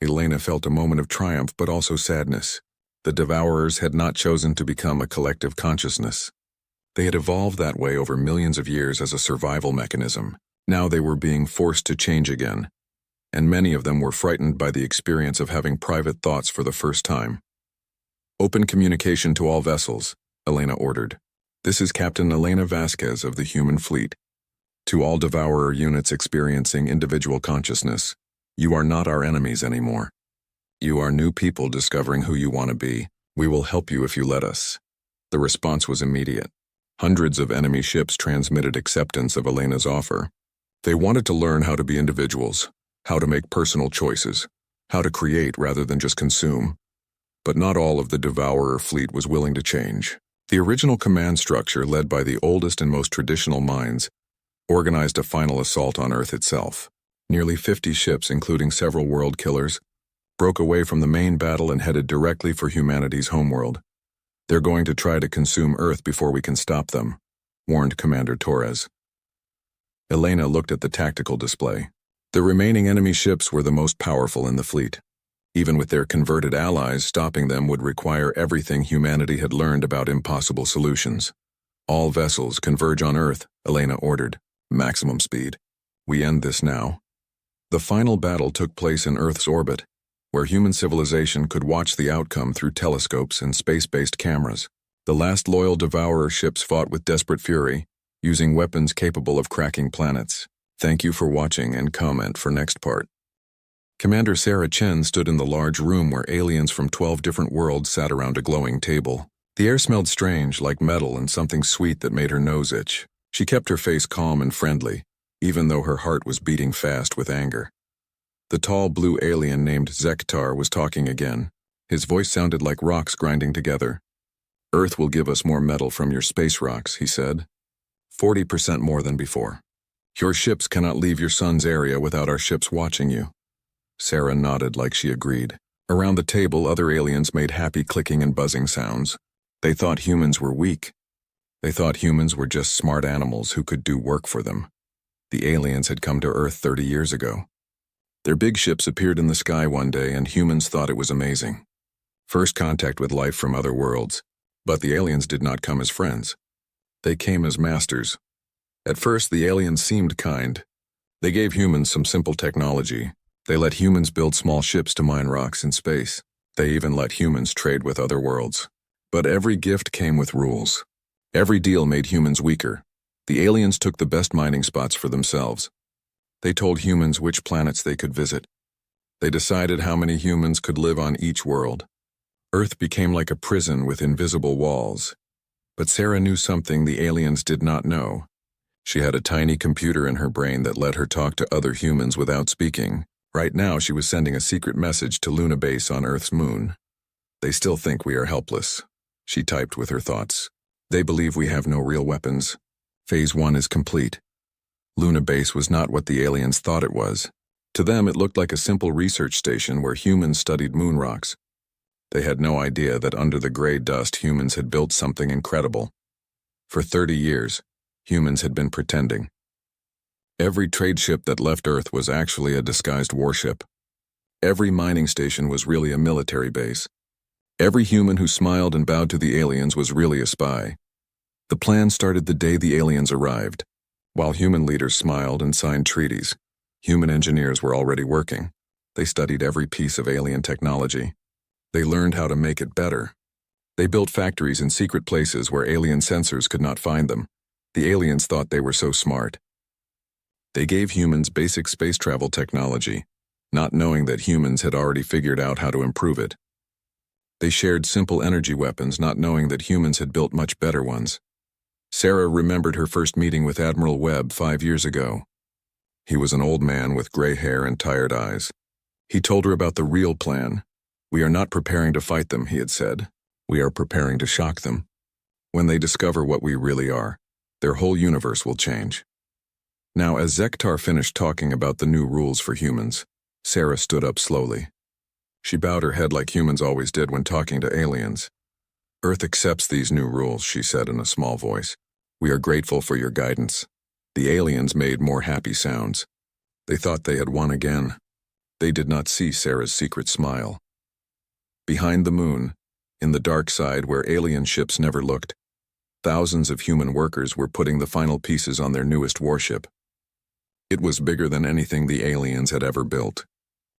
Speaker 1: Elena felt a moment of triumph but also sadness. The Devourers had not chosen to become a collective consciousness. They had evolved that way over millions of years as a survival mechanism. Now they were being forced to change again, and many of them were frightened by the experience of having private thoughts for the first time. "Open communication to all vessels," Elena ordered. "This is Captain Elena Vasquez of the human fleet. To all Devourer units experiencing individual consciousness, you are not our enemies anymore. You are new people discovering who you want to be. We will help you if you let us." The response was immediate. Hundreds of enemy ships transmitted acceptance of Elena's offer. They wanted to learn how to be individuals, how to make personal choices, how to create rather than just consume. But not all of the Devourer fleet was willing to change. The original command structure, led by the oldest and most traditional minds, organized a final assault on Earth itself. Nearly 50 ships, including several world killers, broke away from the main battle and headed directly for humanity's homeworld. "They're going to try to consume Earth before we can stop them," warned Commander Torres. Elena looked at the tactical display. The remaining enemy ships were the most powerful in the fleet. Even with their converted allies, stopping them would require everything humanity had learned about impossible solutions. "All vessels converge on Earth," Elena ordered. "Maximum speed. We end this now." The final battle took place in Earth's orbit, where human civilization could watch the outcome through telescopes and space-based cameras. The last loyal Devourer ships fought with desperate fury, using weapons capable of cracking planets. Thank you for watching, and comment for next part. Commander Sarah Chen stood in the large room where aliens from 12 different worlds sat around a glowing table. The air smelled strange, like metal, and something sweet that made her nose itch. She kept her face calm and friendly, even though her heart was beating fast with anger. The tall blue alien named Zektar was talking again. His voice sounded like rocks grinding together. "Earth will give us more metal from your space rocks," he said. 40% more than before. "Your ships cannot leave your sun's area without our ships watching you." Sarah nodded like she agreed. Around the table, other aliens made happy clicking and buzzing sounds. They thought humans were weak. They thought humans were just smart animals who could do work for them. The aliens had come to Earth 30 years ago. Their big ships appeared in the sky one day, and humans thought it was amazing. First contact with life from other worlds. But the aliens did not come as friends. They came as masters. At first, the aliens seemed kind. They gave humans some simple technology. They let humans build small ships to mine rocks in space. They even let humans trade with other worlds. But every gift came with rules. Every deal made humans weaker. The aliens took the best mining spots for themselves. They told humans which planets they could visit. They decided how many humans could live on each world. Earth became like a prison with invisible walls. But Sarah knew something the aliens did not know. She had a tiny computer in her brain that let her talk to other humans without speaking. Right now, she was sending a secret message to Luna Base on Earth's moon. "They still think we are helpless," she typed with her thoughts. "They believe we have no real weapons. Phase 1 is complete." Luna Base was not what the aliens thought it was. To them, it looked like a simple research station where humans studied moon rocks. They had no idea that under the gray dust, humans had built something incredible. For 30 years, humans had been pretending. Every trade ship that left Earth was actually a disguised warship. Every mining station was really a military base. Every human who smiled and bowed to the aliens was really a spy. The plan started the day the aliens arrived. While human leaders smiled and signed treaties, human engineers were already working. They studied every piece of alien technology. They learned how to make it better. They built factories in secret places where alien sensors could not find them. The aliens thought they were so smart. They gave humans basic space travel technology, not knowing that humans had already figured out how to improve it. They shared simple energy weapons, not knowing that humans had built much better ones. Sarah remembered her first meeting with Admiral Webb 5 years ago. He was an old man with gray hair and tired eyes. He told her about the real plan. "We are not preparing to fight them," he had said. "We are preparing to shock them. When they discover what we really are, their whole universe will change." Now, as Zektar finished talking about the new rules for humans, Sarah stood up slowly. She bowed her head like humans always did when talking to aliens. Earth accepts these new rules, she said in a small voice. We are grateful for your guidance. The aliens made more happy sounds. They thought they had won again. They did not see Sarah's secret smile. Behind the moon, in the dark side where alien ships never looked, thousands of human workers were putting the final pieces on their newest warship. It was bigger than anything the aliens had ever built.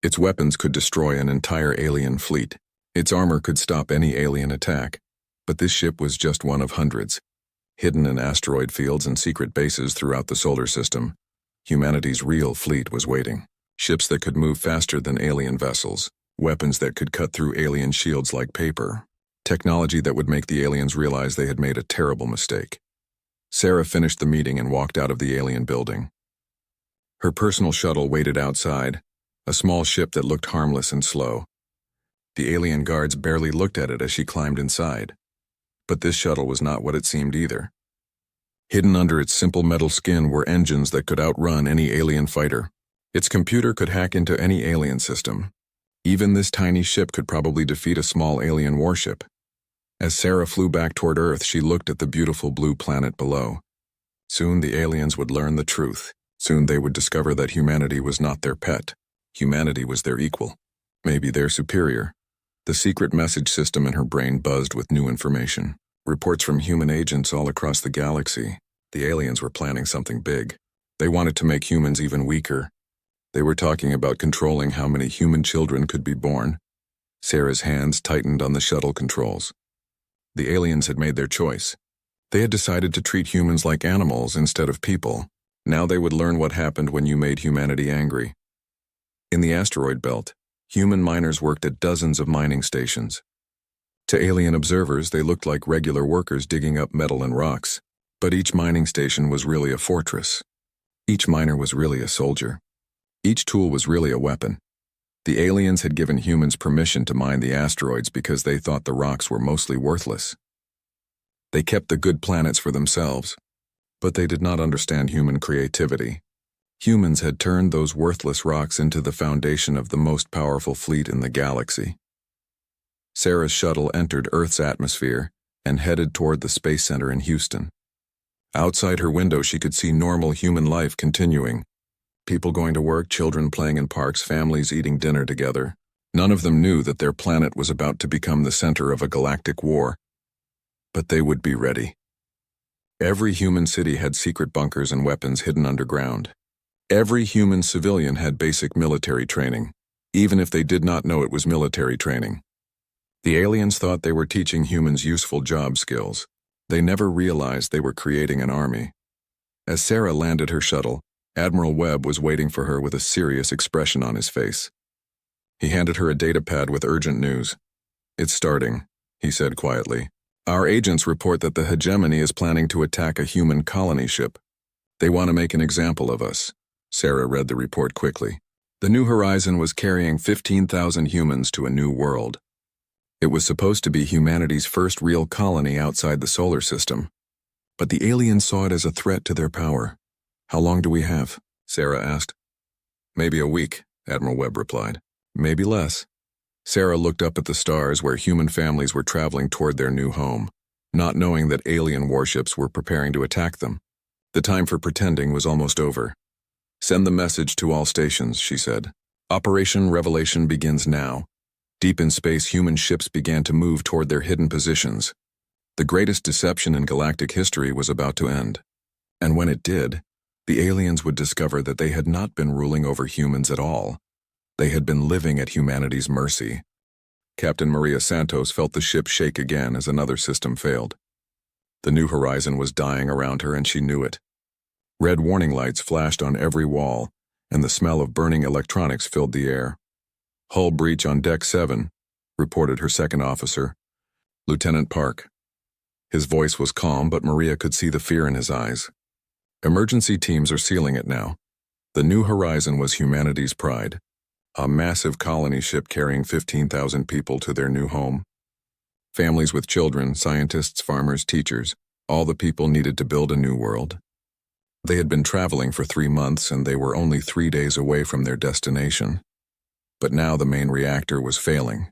Speaker 1: Its weapons could destroy an entire alien fleet. Its armor could stop any alien attack. But this ship was just one of hundreds. Hidden in asteroid fields and secret bases throughout the solar system, humanity's real fleet was waiting. Ships that could move faster than alien vessels, weapons that could cut through alien shields like paper, technology that would make the aliens realize they had made a terrible mistake. Sarah finished the meeting and walked out of the alien building. Her personal shuttle waited outside, a small ship that looked harmless and slow. The alien guards barely looked at it as she climbed inside. But this shuttle was not what it seemed either. Hidden under its simple metal skin were engines that could outrun any alien fighter. Its computer could hack into any alien system. Even this tiny ship could probably defeat a small alien warship. As Sarah flew back toward Earth, she looked at the beautiful blue planet below. Soon the aliens would learn the truth. Soon they would discover that humanity was not their pet. Humanity was their equal. Maybe their superior. The secret message system in her brain buzzed with new information. Reports from human agents all across the galaxy. The aliens were planning something big. They wanted to make humans even weaker. They were talking about controlling how many human children could be born. Sarah's hands tightened on the shuttle controls. The aliens had made their choice. They had decided to treat humans like animals instead of people. Now they would learn what happened when you made humanity angry. In the asteroid belt, human miners worked at dozens of mining stations. To alien observers, they looked like regular workers digging up metal and rocks. But each mining station was really a fortress. Each miner was really a soldier. Each tool was really a weapon. The aliens had given humans permission to mine the asteroids because they thought the rocks were mostly worthless. They kept the good planets for themselves. But they did not understand human creativity. Humans had turned those worthless rocks into the foundation of the most powerful fleet in the galaxy. Sarah's shuttle entered Earth's atmosphere and headed toward the Space Center in Houston. Outside her window, she could see normal human life continuing. People going to work, children playing in parks, families eating dinner together. None of them knew that their planet was about to become the center of a galactic war. But they would be ready. Every human city had secret bunkers and weapons hidden underground. Every human civilian had basic military training, even if they did not know it was military training. The aliens thought they were teaching humans useful job skills. They never realized they were creating an army. As Sarah landed her shuttle, Admiral Webb was waiting for her with a serious expression on his face. He handed her a datapad with urgent news. "It's starting," he said quietly. "Our agents report that the hegemony is planning to attack a human colony ship. They want to make an example of us." Sarah read the report quickly. The New Horizon was carrying 15,000 humans to a new world. It was supposed to be humanity's first real colony outside the solar system. But the aliens saw it as a threat to their power. "How long do we have?" Sarah asked. "Maybe a week," Admiral Webb replied. "Maybe less." Sarah looked up at the stars where human families were traveling toward their new home, not knowing that alien warships were preparing to attack them. The time for pretending was almost over. "Send the message to all stations," she said. "Operation Revelation begins now." Deep in space, human ships began to move toward their hidden positions. The greatest deception in galactic history was about to end. And when it did, the aliens would discover that they had not been ruling over humans at all. They had been living at humanity's mercy. Captain Maria Santos felt the ship shake again as another system failed. The New Horizon was dying around her, and she knew it. Red warning lights flashed on every wall, and the smell of burning electronics filled the air. "Hull breach on Deck 7, reported her second officer, Lieutenant Park. His voice was calm, but Maria could see the fear in his eyes. "Emergency teams are sealing it now." The New Horizon was humanity's pride. A massive colony ship carrying 15,000 people to their new home. Families with children, scientists, farmers, teachers, all the people needed to build a new world. They had been traveling for 3 months, and they were only 3 days away from their destination. But now the main reactor was failing.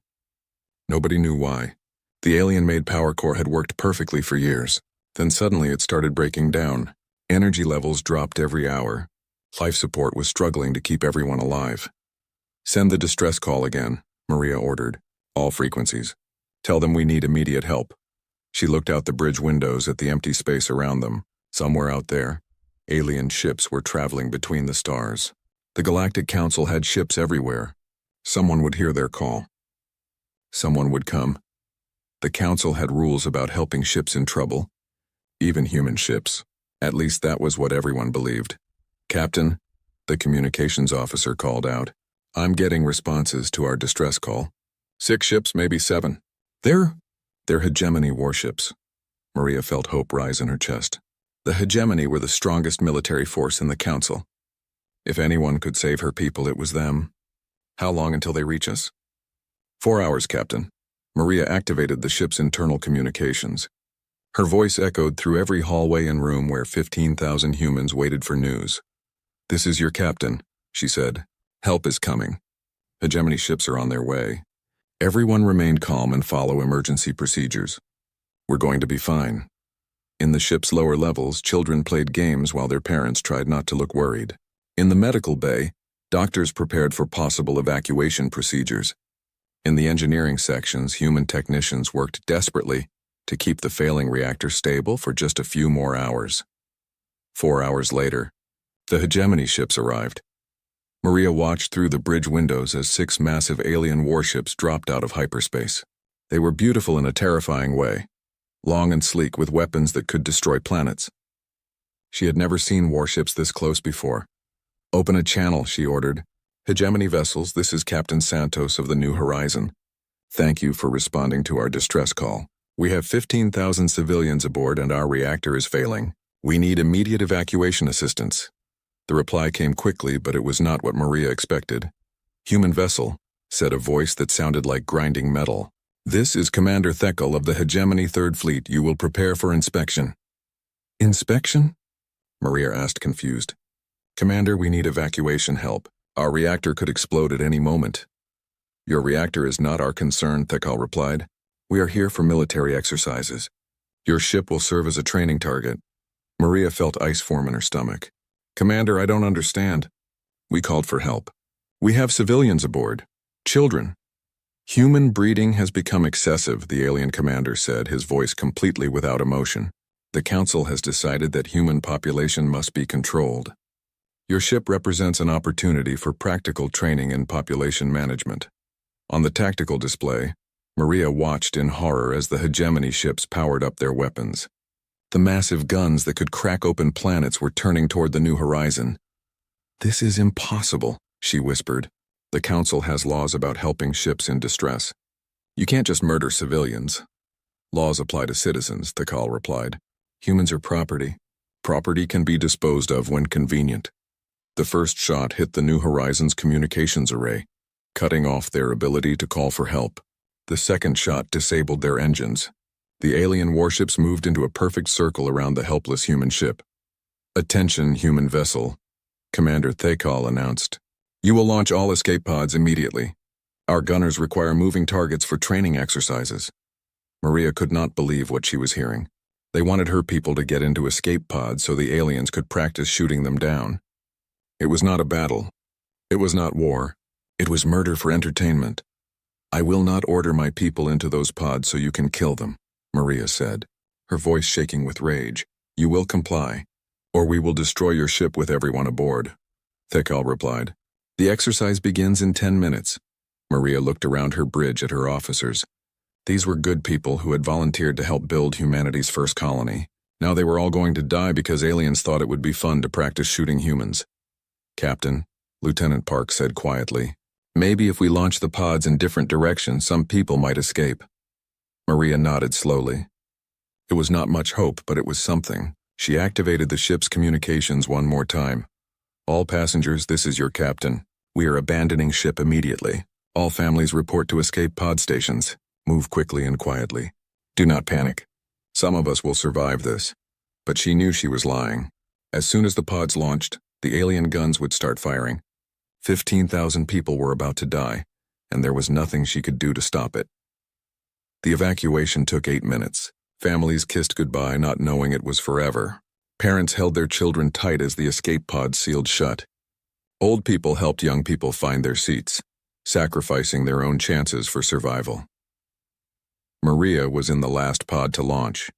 Speaker 1: Nobody knew why. The alien-made power core had worked perfectly for years. Then suddenly it started breaking down. Energy levels dropped every hour. Life support was struggling to keep everyone alive. "Send the distress call again," Maria ordered. "All frequencies. Tell them we need immediate help." She looked out the bridge windows at the empty space around them. Somewhere out there, alien ships were traveling between the stars. The Galactic Council had ships everywhere. Someone would hear their call. Someone would come. The Council had rules about helping ships in trouble. Even human ships. At least that was what everyone believed. "Captain," the communications officer called out, "I'm getting responses to our distress call. 6 ships, maybe 7. They're hegemony warships." Maria felt hope rise in her chest. The hegemony were the strongest military force in the Council. If anyone could save her people, it was them. "How long until they reach us?" 4 hours, Captain." Maria activated the ship's internal communications. Her voice echoed through every hallway and room where 15,000 humans waited for news. "This is your captain," she said. "Help is coming. Hegemony ships are on their way. Everyone remained calm and follow emergency procedures. We're going to be fine." In the ship's lower levels, children played games while their parents tried not to look worried. In the medical bay, doctors prepared for possible evacuation procedures. In the engineering sections, human technicians worked desperately to keep the failing reactor stable for just a few more hours. 4 hours later, the hegemony ships arrived. Maria watched through the bridge windows as 6 massive alien warships dropped out of hyperspace. They were beautiful in a terrifying way, long and sleek with weapons that could destroy planets. She had never seen warships this close before. "Open a channel," she ordered. "Hegemony vessels, this is Captain Santos of the New Horizon. Thank you for responding to our distress call. We have 15,000 civilians aboard and our reactor is failing. We need immediate evacuation assistance." The reply came quickly, but it was not what Maria expected. "Human vessel," said a voice that sounded like grinding metal. "This is Commander Thekal of the Hegemony 3rd Fleet. You will prepare for inspection." "Inspection?" Maria asked, confused. "Commander, we need evacuation help. Our reactor could explode at any moment." "Your reactor is not our concern," Thekal replied. "We are here for military exercises. Your ship will serve as a training target." Maria felt ice form in her stomach. "Commander, I don't understand." "We called for help. We have civilians aboard. Children." "Human breeding has become excessive," the alien commander said, his voice completely without emotion. "The Council has decided that human population must be controlled. Your ship represents an opportunity for practical training in population management." On the tactical display, Maria watched in horror as the hegemony ships powered up their weapons. The massive guns that could crack open planets were turning toward the New Horizon. "This is impossible," she whispered. "The Council has laws about helping ships in distress. You can't just murder civilians." "Laws apply to citizens," Thekal replied. "Humans are property. Property can be disposed of when convenient." The first shot hit the New Horizon's communications array, cutting off their ability to call for help. The second shot disabled their engines. The alien warships moved into a perfect circle around the helpless human ship. "Attention, human vessel," Commander Thekal announced. "You will launch all escape pods immediately. Our gunners require moving targets for training exercises." Maria could not believe what she was hearing. They wanted her people to get into escape pods so the aliens could practice shooting them down. It was not a battle. It was not war. It was murder for entertainment. "I will not order my people into those pods so you can kill them," Maria said, her voice shaking with rage. "You will comply, or we will destroy your ship with everyone aboard." Thekal replied. "The exercise begins in 10 minutes. Maria looked around her bridge at her officers. These were good people who had volunteered to help build humanity's first colony. Now they were all going to die because aliens thought it would be fun to practice shooting humans. "Captain," Lieutenant Park said quietly, "maybe if we launch the pods in different directions, some people might escape." Maria nodded slowly. It was not much hope, but it was something. She activated the ship's communications one more time. "All passengers, this is your captain. We are abandoning ship immediately. All families report to escape pod stations. Move quickly and quietly. Do not panic. Some of us will survive this." But she knew she was lying. As soon as the pods launched, the alien guns would start firing. 15,000 people were about to die, and there was nothing she could do to stop it. The evacuation took 8 minutes. Families kissed goodbye, not knowing it was forever. Parents held their children tight as the escape pod sealed shut. Old people helped young people find their seats, sacrificing their own chances for survival. Maria was in the last pod to launch.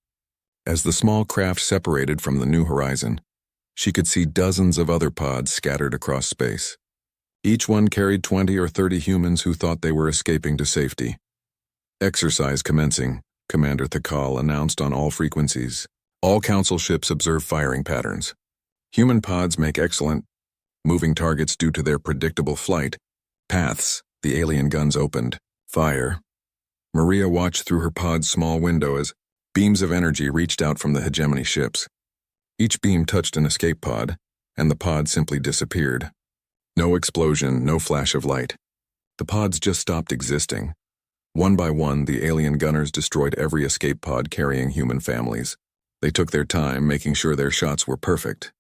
Speaker 1: As the small craft separated from the New Horizon, she could see dozens of other pods scattered across space. Each one carried 20 or 30 humans who thought they were escaping to safety. Exercise commencing, Commander Thakal announced on all frequencies. All Council ships observe firing patterns. Human pods make excellent moving targets due to their predictable flight paths. The alien guns opened. Fire. Maria watched through her pod's small window as beams of energy reached out from the hegemony ships. Each beam touched an escape pod, and the pod simply disappeared. No explosion, no flash of light. The pods just stopped existing. One by one, the alien gunners destroyed every escape pod carrying human families. They took their time, making sure their shots were perfect.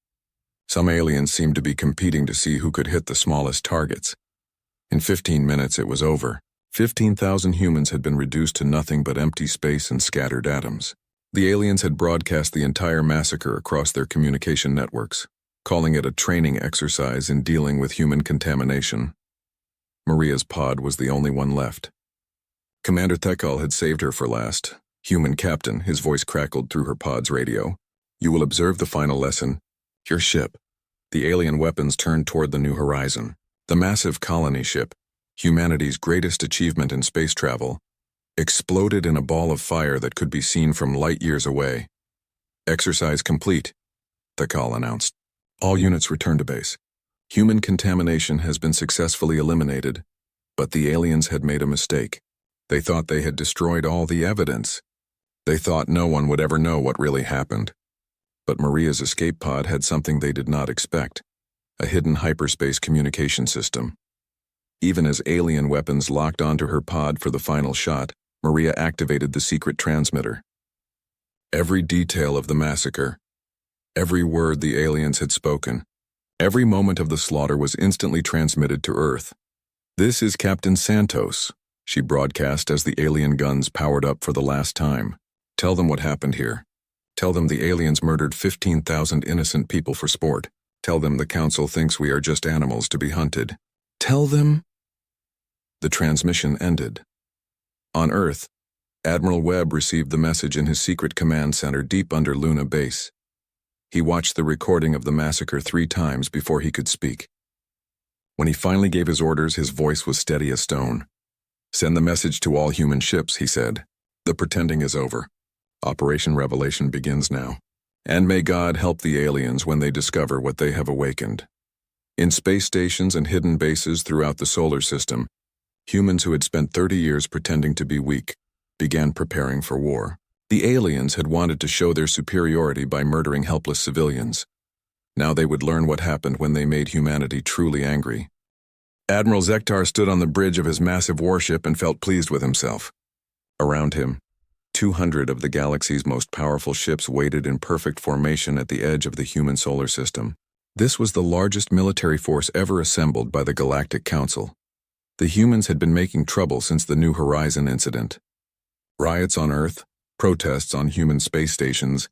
Speaker 1: Some aliens seemed to be competing to see who could hit the smallest targets. In 15 minutes, it was over. 15,000 humans had been reduced to nothing but empty space and scattered atoms. The aliens had broadcast the entire massacre across their communication networks, calling it a training exercise in dealing with human contamination. Maria's pod was the only one left. Commander Thekal had saved her for last. Human captain, his voice crackled through her pod's radio. You will observe the final lesson. Your ship. The alien weapons turned toward the New Horizon. The massive colony ship, humanity's greatest achievement in space travel, exploded in a ball of fire that could be seen from light years away. Exercise complete, Thekal announced. All units return to base. Human contamination has been successfully eliminated, but the aliens had made a mistake. They thought they had destroyed all the evidence. They thought no one would ever know what really happened. But Maria's escape pod had something they did not expect, a hidden hyperspace communication system. Even as alien weapons locked onto her pod for the final shot, Maria activated the secret transmitter. Every detail of the massacre, every word the aliens had spoken, every moment of the slaughter was instantly transmitted to Earth. This is Captain Santos, she broadcast as the alien guns powered up for the last time. Tell them what happened here. Tell them the aliens murdered 15,000 innocent people for sport. Tell them the Council thinks we are just animals to be hunted. Tell them... The transmission ended. On Earth, Admiral Webb received the message in his secret command center deep under Luna Base. He watched the recording of the massacre 3 times before he could speak. When he finally gave his orders, his voice was steady as stone. Send the message to all human ships, he said. The pretending is over. Operation Revelation begins now. And may God help the aliens when they discover what they have awakened. In space stations and hidden bases throughout the solar system, humans who had spent 30 years pretending to be weak began preparing for war. The aliens had wanted to show their superiority by murdering helpless civilians. Now they would learn what happened when they made humanity truly angry. Admiral Zektar stood on the bridge of his massive warship and felt pleased with himself. Around him, 200 of the galaxy's most powerful ships waited in perfect formation at the edge of the human solar system. This was the largest military force ever assembled by the Galactic Council. The humans had been making trouble since the New Horizon incident. Riots on Earth, protests on human space stations,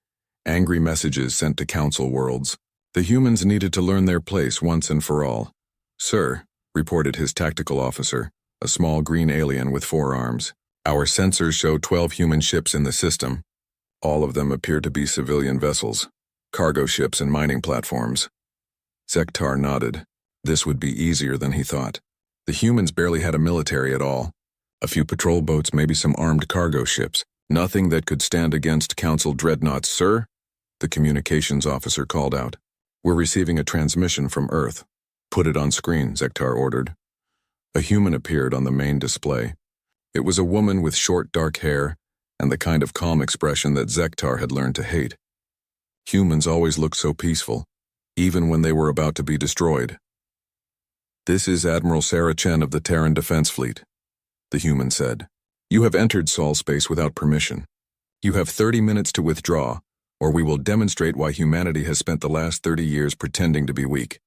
Speaker 1: angry messages sent to Council worlds. The humans needed to learn their place once and for all. Sir, reported his tactical officer, a small green alien with 4 arms. Our sensors show 12 human ships in the system. All of them appear to be civilian vessels, cargo ships and mining platforms. Zektar nodded. This would be easier than he thought. The humans barely had a military at all. A few patrol boats, maybe some armed cargo ships. Nothing that could stand against Council dreadnoughts, sir, the communications officer called out. We're receiving a transmission from Earth. Put it on screen, Zektar ordered. A human appeared on the main display. It was a woman with short dark hair and the kind of calm expression that Zektar had learned to hate. Humans always looked so peaceful, even when they were about to be destroyed. This is Admiral Sarah Chen of the Terran Defense Fleet, the human said. You have entered Sol space without permission. You have 30 minutes to withdraw, or we will demonstrate why humanity has spent the last 30 years pretending to be weak.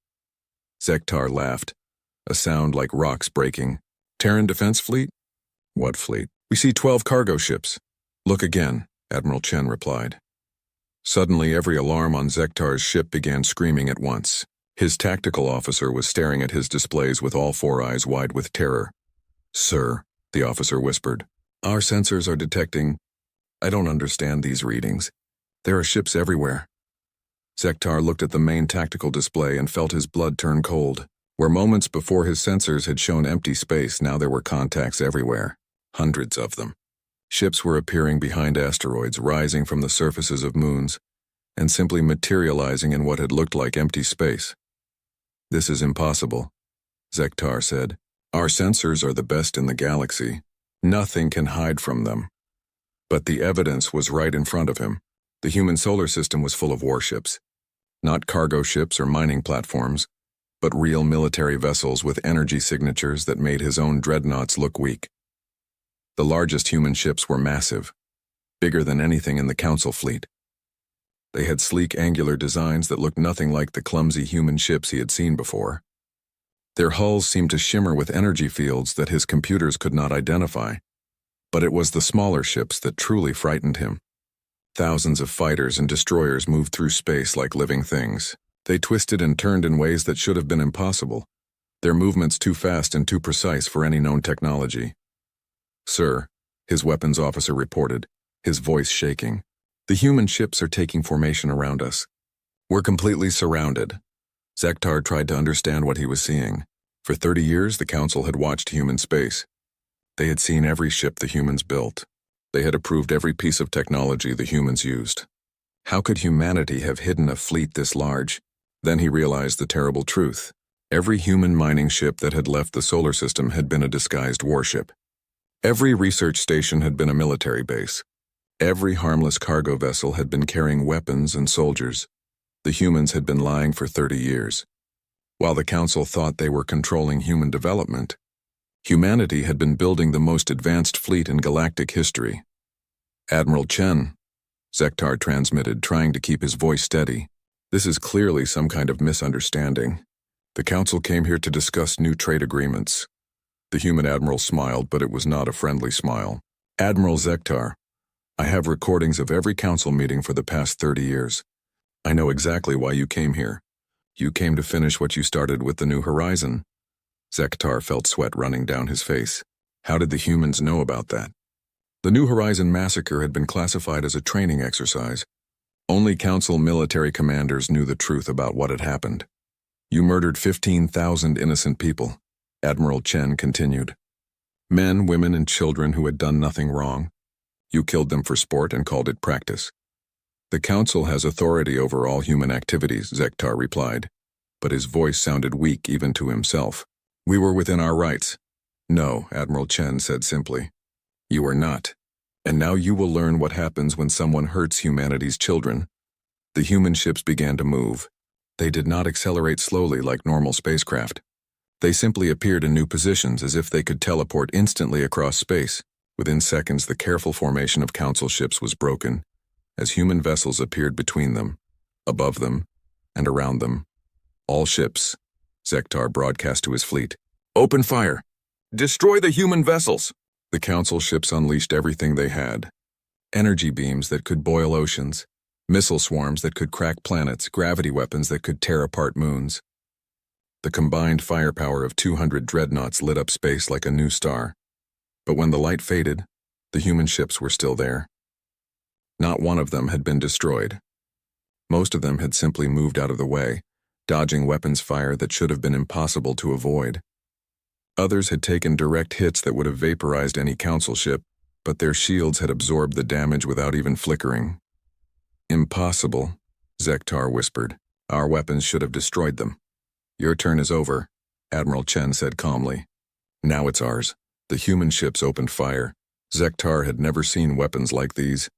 Speaker 1: Zektar laughed. A sound like rocks breaking. Terran Defense Fleet? What fleet? We see 12 cargo ships. Look again, Admiral Chen replied. Suddenly, every alarm on Zektar's ship began screaming at once. His tactical officer was staring at his displays with all four eyes wide with terror. Sir, the officer whispered, our sensors are detecting... I don't understand these readings. There are ships everywhere. Zektar looked at the main tactical display and felt his blood turn cold. Where moments before his sensors had shown empty space, now there were contacts everywhere. Hundreds of them. Ships were appearing behind asteroids, rising from the surfaces of moons, and simply materializing in what had looked like empty space. This is impossible, Zektar said. Our sensors are the best in the galaxy. Nothing can hide from them. But the evidence was right in front of him. The human solar system was full of warships. Not cargo ships or mining platforms, but real military vessels with energy signatures that made his own dreadnoughts look weak. The largest human ships were massive, bigger than anything in the Council fleet. They had sleek angular designs that looked nothing like the clumsy human ships he had seen before. Their hulls seemed to shimmer with energy fields that his computers could not identify. But it was the smaller ships that truly frightened him. Thousands of fighters and destroyers moved through space like living things. They twisted and turned in ways that should have been impossible, their movements too fast and too precise for any known technology. Sir, his weapons officer reported, his voice shaking. The human ships are taking formation around us. We're completely surrounded. Zektar tried to understand what he was seeing. For 30 years, the Council had watched human space. They had seen every ship the humans built. They had approved every piece of technology the humans used. How could humanity have hidden a fleet this large? Then he realized the terrible truth. Every human mining ship that had left the solar system had been a disguised warship. Every research station had been a military base. Every harmless cargo vessel had been carrying weapons and soldiers. The humans had been lying for 30 years. While the Council thought they were controlling human development, humanity had been building the most advanced fleet in galactic history. Admiral Chen, Zektar transmitted, trying to keep his voice steady. This is clearly some kind of misunderstanding. The Council came here to discuss new trade agreements. The human admiral smiled, but it was not a friendly smile. Admiral Zektar, I have recordings of every Council meeting for the past 30 years. I know exactly why you came here. You came to finish what you started with the New Horizon. Zektar felt sweat running down his face. How did the humans know about that? The New Horizon massacre had been classified as a training exercise. Only Council military commanders knew the truth about what had happened. You murdered 15,000 innocent people, Admiral Chen continued. Men, women, and children who had done nothing wrong. You killed them for sport and called it practice. The Council has authority over all human activities, Zektar replied, but his voice sounded weak even to himself. We were within our rights. No, Admiral Chen said simply. You are not. And now you will learn what happens when someone hurts humanity's children. The human ships began to move. They did not accelerate slowly like normal spacecraft. They simply appeared in new positions as if they could teleport instantly across space. Within seconds, the careful formation of Council ships was broken, as human vessels appeared between them, above them, and around them. All ships, Zektar broadcast to his fleet. Open fire! Destroy the human vessels! The Council ships unleashed everything they had. Energy beams that could boil oceans, missile swarms that could crack planets, gravity weapons that could tear apart moons. The combined firepower of 200 dreadnoughts lit up space like a new star. But when the light faded, the human ships were still there. Not one of them had been destroyed. Most of them had simply moved out of the way, dodging weapons fire that should have been impossible to avoid. Others had taken direct hits that would have vaporized any Council ship, but their shields had absorbed the damage without even flickering. Impossible, Zektar whispered. Our weapons should have destroyed them. Your turn is over, Admiral Chen said calmly. Now it's ours. The human ships opened fire. Zektar had never seen weapons like these.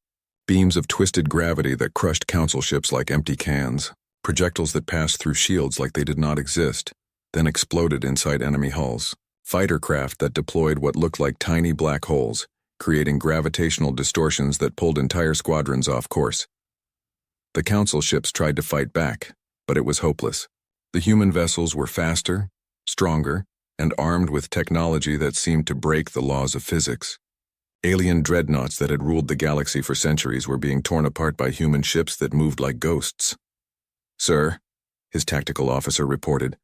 Speaker 1: Beams of twisted gravity that crushed Council ships like empty cans. Projectiles that passed through shields like they did not exist, then exploded inside enemy hulls. Fighter craft that deployed what looked like tiny black holes, creating gravitational distortions that pulled entire squadrons off course. The Council ships tried to fight back, but it was hopeless. The human vessels were faster, stronger, and armed with technology that seemed to break the laws of physics. Alien dreadnoughts that had ruled the galaxy for centuries were being torn apart by human ships that moved like ghosts. "Sir," his tactical officer reported,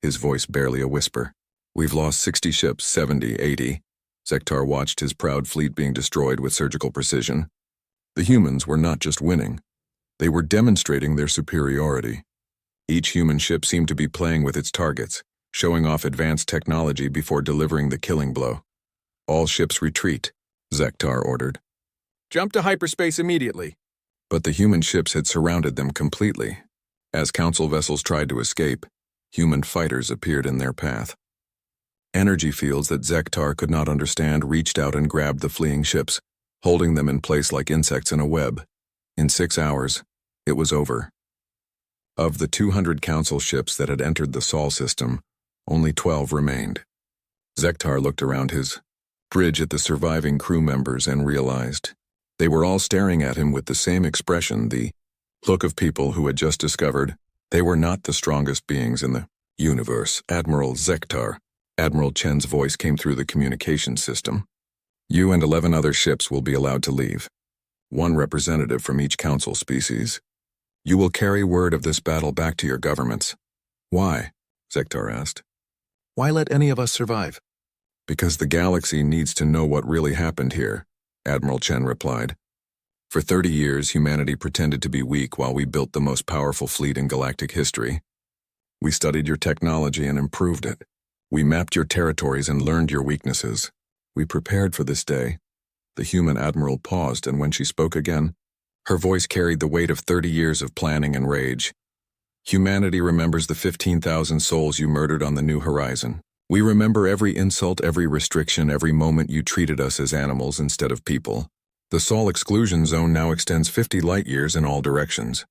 Speaker 1: his voice barely a whisper. "We've lost 60 ships, 70, 80. Zektar watched his proud fleet being destroyed with surgical precision. The humans were not just winning. They were demonstrating their superiority. Each human ship seemed to be playing with its targets, showing off advanced technology before delivering the killing blow. All ships retreat," Zektar ordered.
Speaker 2: "Jump to hyperspace immediately."
Speaker 1: But the human ships had surrounded them completely. As Council vessels tried to escape, human fighters appeared in their path. Energy fields that Zektar could not understand reached out and grabbed the fleeing ships, holding them in place like insects in a web. In 6 hours, it was over. Of the 200 Council ships that had entered the Sol system, only 12 remained. Zektar looked around his bridge at the surviving crew members and realized they were all staring at him with the same expression, the look of people who had just discovered they were not the strongest beings in the universe. "Admiral Zektar," Admiral Chen's voice came through the communication system. "You and 11 other ships will be allowed to leave. One representative from each Council species. You will carry word of this battle back to your governments." "Why?" Zektar asked. "Why let any of us survive?" "Because the galaxy needs to know what really happened here," Admiral Chen replied. "For 30 years, humanity pretended to be weak while we built the most powerful fleet in galactic history. We studied your technology and improved it. We mapped your territories and learned your weaknesses. We prepared for this day." The human admiral paused, and when she spoke again, her voice carried the weight of 30 years of planning and rage. "Humanity remembers the 15,000 souls you murdered on the New Horizon. We remember every insult, every restriction, every moment you treated us as animals instead of people. The Sol exclusion zone now extends 50 light-years in all directions.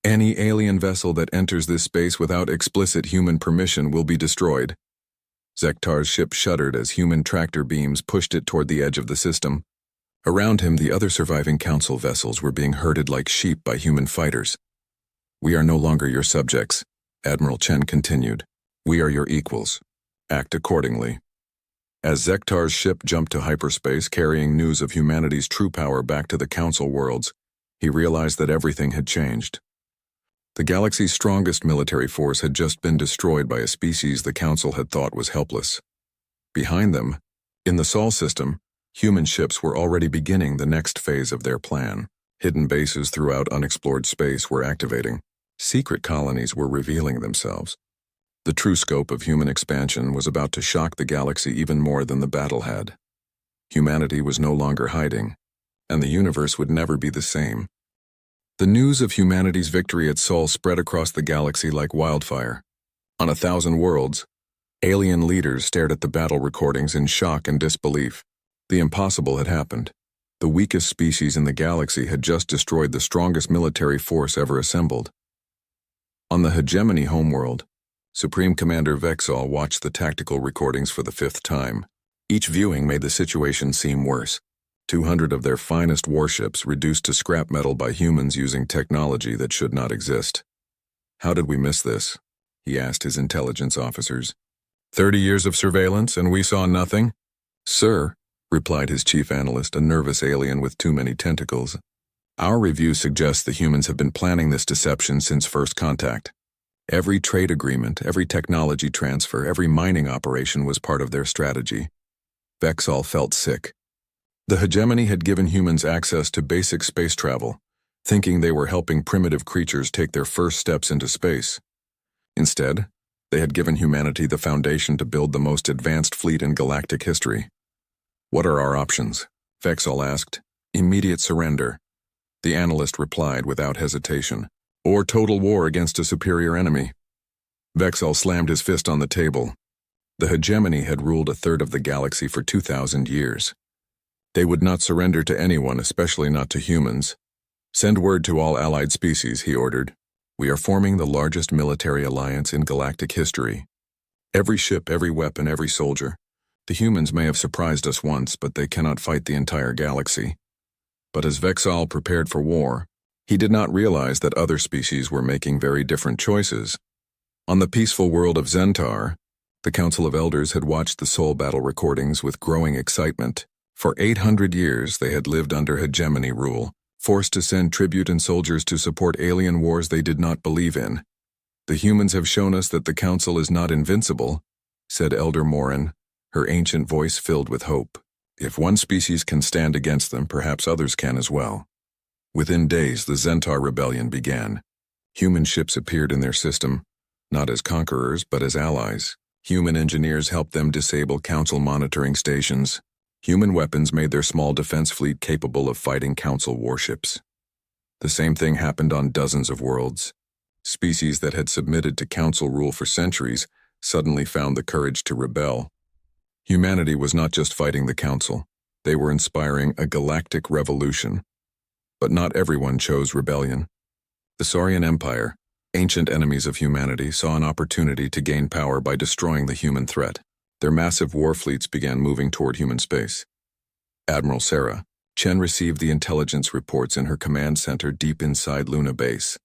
Speaker 1: Any alien vessel that enters this space without explicit human permission will be destroyed." Zektar's ship shuddered as human tractor beams pushed it toward the edge of the system. Around him, the other surviving Council vessels were being herded like sheep by human fighters. "We are no longer your subjects," Admiral Chen continued. "We are your equals. Act accordingly." As Zektar's ship jumped to hyperspace carrying news of humanity's true power back to the Council worlds, he realized that everything had changed. The galaxy's strongest military force had just been destroyed by a species the Council had thought was helpless. Behind them, in the Sol system, human ships were already beginning the next phase of their plan. Hidden bases throughout unexplored space were activating. Secret colonies were revealing themselves. The true scope of human expansion was about to shock the galaxy even more than the battle had. Humanity was no longer hiding, and the universe would never be the same. The news of humanity's victory at Sol spread across the galaxy like wildfire. On 1,000 worlds, alien leaders stared at the battle recordings in shock and disbelief. The impossible had happened. The weakest species in the galaxy had just destroyed the strongest military force ever assembled. On the Hegemony homeworld, Supreme Commander Vexal watched the tactical recordings for the 5th time. Each viewing made the situation seem worse. 200 of their finest warships reduced to scrap metal by humans using technology that should not exist. "How did we miss this?" he asked his intelligence officers. 30 years of surveillance and we saw nothing?" "Sir," replied his chief analyst, a nervous alien with too many tentacles, "our review suggests the humans have been planning this deception since first contact. Every trade agreement, every technology transfer, every mining operation was part of their strategy." Vexal felt sick. The Hegemony had given humans access to basic space travel, thinking they were helping primitive creatures take their first steps into space. Instead, they had given humanity the foundation to build the most advanced fleet in galactic history. "What are our options?" Vexal asked. "Immediate surrender," the analyst replied without hesitation, "or total war against a superior enemy." Vexal slammed his fist on the table. The Hegemony had ruled a third of the galaxy for 2,000 years. They would not surrender to anyone, especially not to humans. "Send word to all allied species," he ordered. "We are forming the largest military alliance in galactic history. Every ship, every weapon, every soldier. The humans may have surprised us once, but they cannot fight the entire galaxy." But as Vexal prepared for war, he did not realize that other species were making very different choices. On the peaceful world of Zentar, The Council of Elders had watched the soul battle recordings with growing excitement. For 800 years, they had lived under hegemony rule, forced to send tribute and soldiers to support alien wars they did not believe in. "The humans have shown us that the Council is not invincible," said Elder Morin, her ancient voice filled with hope. "If one species can stand against them, perhaps others can as well." Within days, the Zentaur rebellion began. Human ships appeared in their system, not as conquerors but as allies. Human engineers helped them disable Council monitoring stations. Human weapons made their small defense fleet capable of fighting Council warships. The same thing happened on dozens of worlds. Species that had submitted to Council rule for centuries suddenly found the courage to rebel. Humanity was not just fighting the Council. They were inspiring a galactic revolution. But not everyone chose rebellion. The Saurian Empire, ancient enemies of humanity, saw an opportunity to gain power by destroying the human threat. Their massive war fleets began moving toward human space. Admiral Sarah Chen received the intelligence reports in her command center deep inside Luna Base.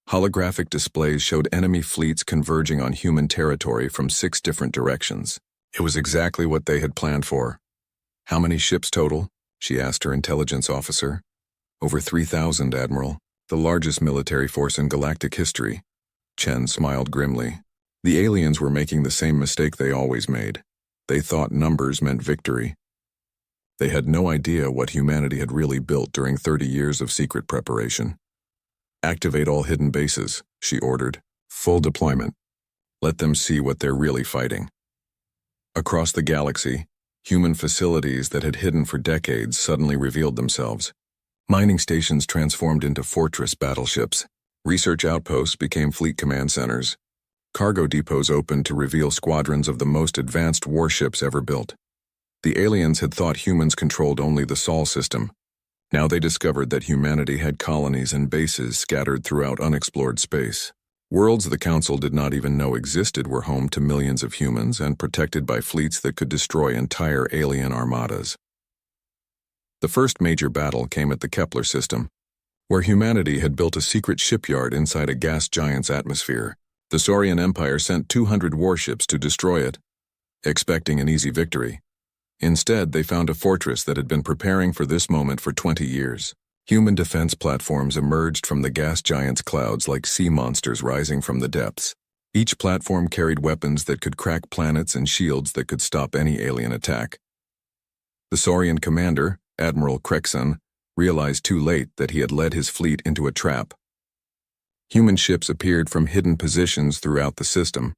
Speaker 1: Holographic displays showed enemy fleets converging on human territory from 6 different directions. It was exactly what they had planned for. "How many ships total?" she asked her intelligence officer. "Over 3,000, Admiral, the largest military force in galactic history." Chen smiled grimly. The aliens were making the same mistake they always made. They thought numbers meant victory. They had no idea what humanity had really built during 30 years of secret preparation. "Activate all hidden bases," she ordered. "Full deployment. Let them see what they're really fighting." Across the galaxy, human facilities that had hidden for decades suddenly revealed themselves. Mining stations transformed into fortress battleships. Research outposts became fleet command centers. Cargo depots opened to reveal squadrons of the most advanced warships ever built. The aliens had thought humans controlled only the Sol system. Now they discovered that humanity had colonies and bases scattered throughout unexplored space. Worlds the Council did not even know existed were home to millions of humans and protected by fleets that could destroy entire alien armadas. The first major battle came at the Kepler system, where humanity had built a secret shipyard inside a gas giant's atmosphere. The Saurian Empire sent 200 warships to destroy it, expecting an easy victory. Instead, they found a fortress that had been preparing for this moment for 20 years. Human defense platforms emerged from the gas giant's clouds like sea monsters rising from the depths. Each platform carried weapons that could crack planets and shields that could stop any alien attack. The Saurian commander, Admiral Krexon, realized too late that he had led his fleet into a trap. Human ships appeared from hidden positions throughout the system.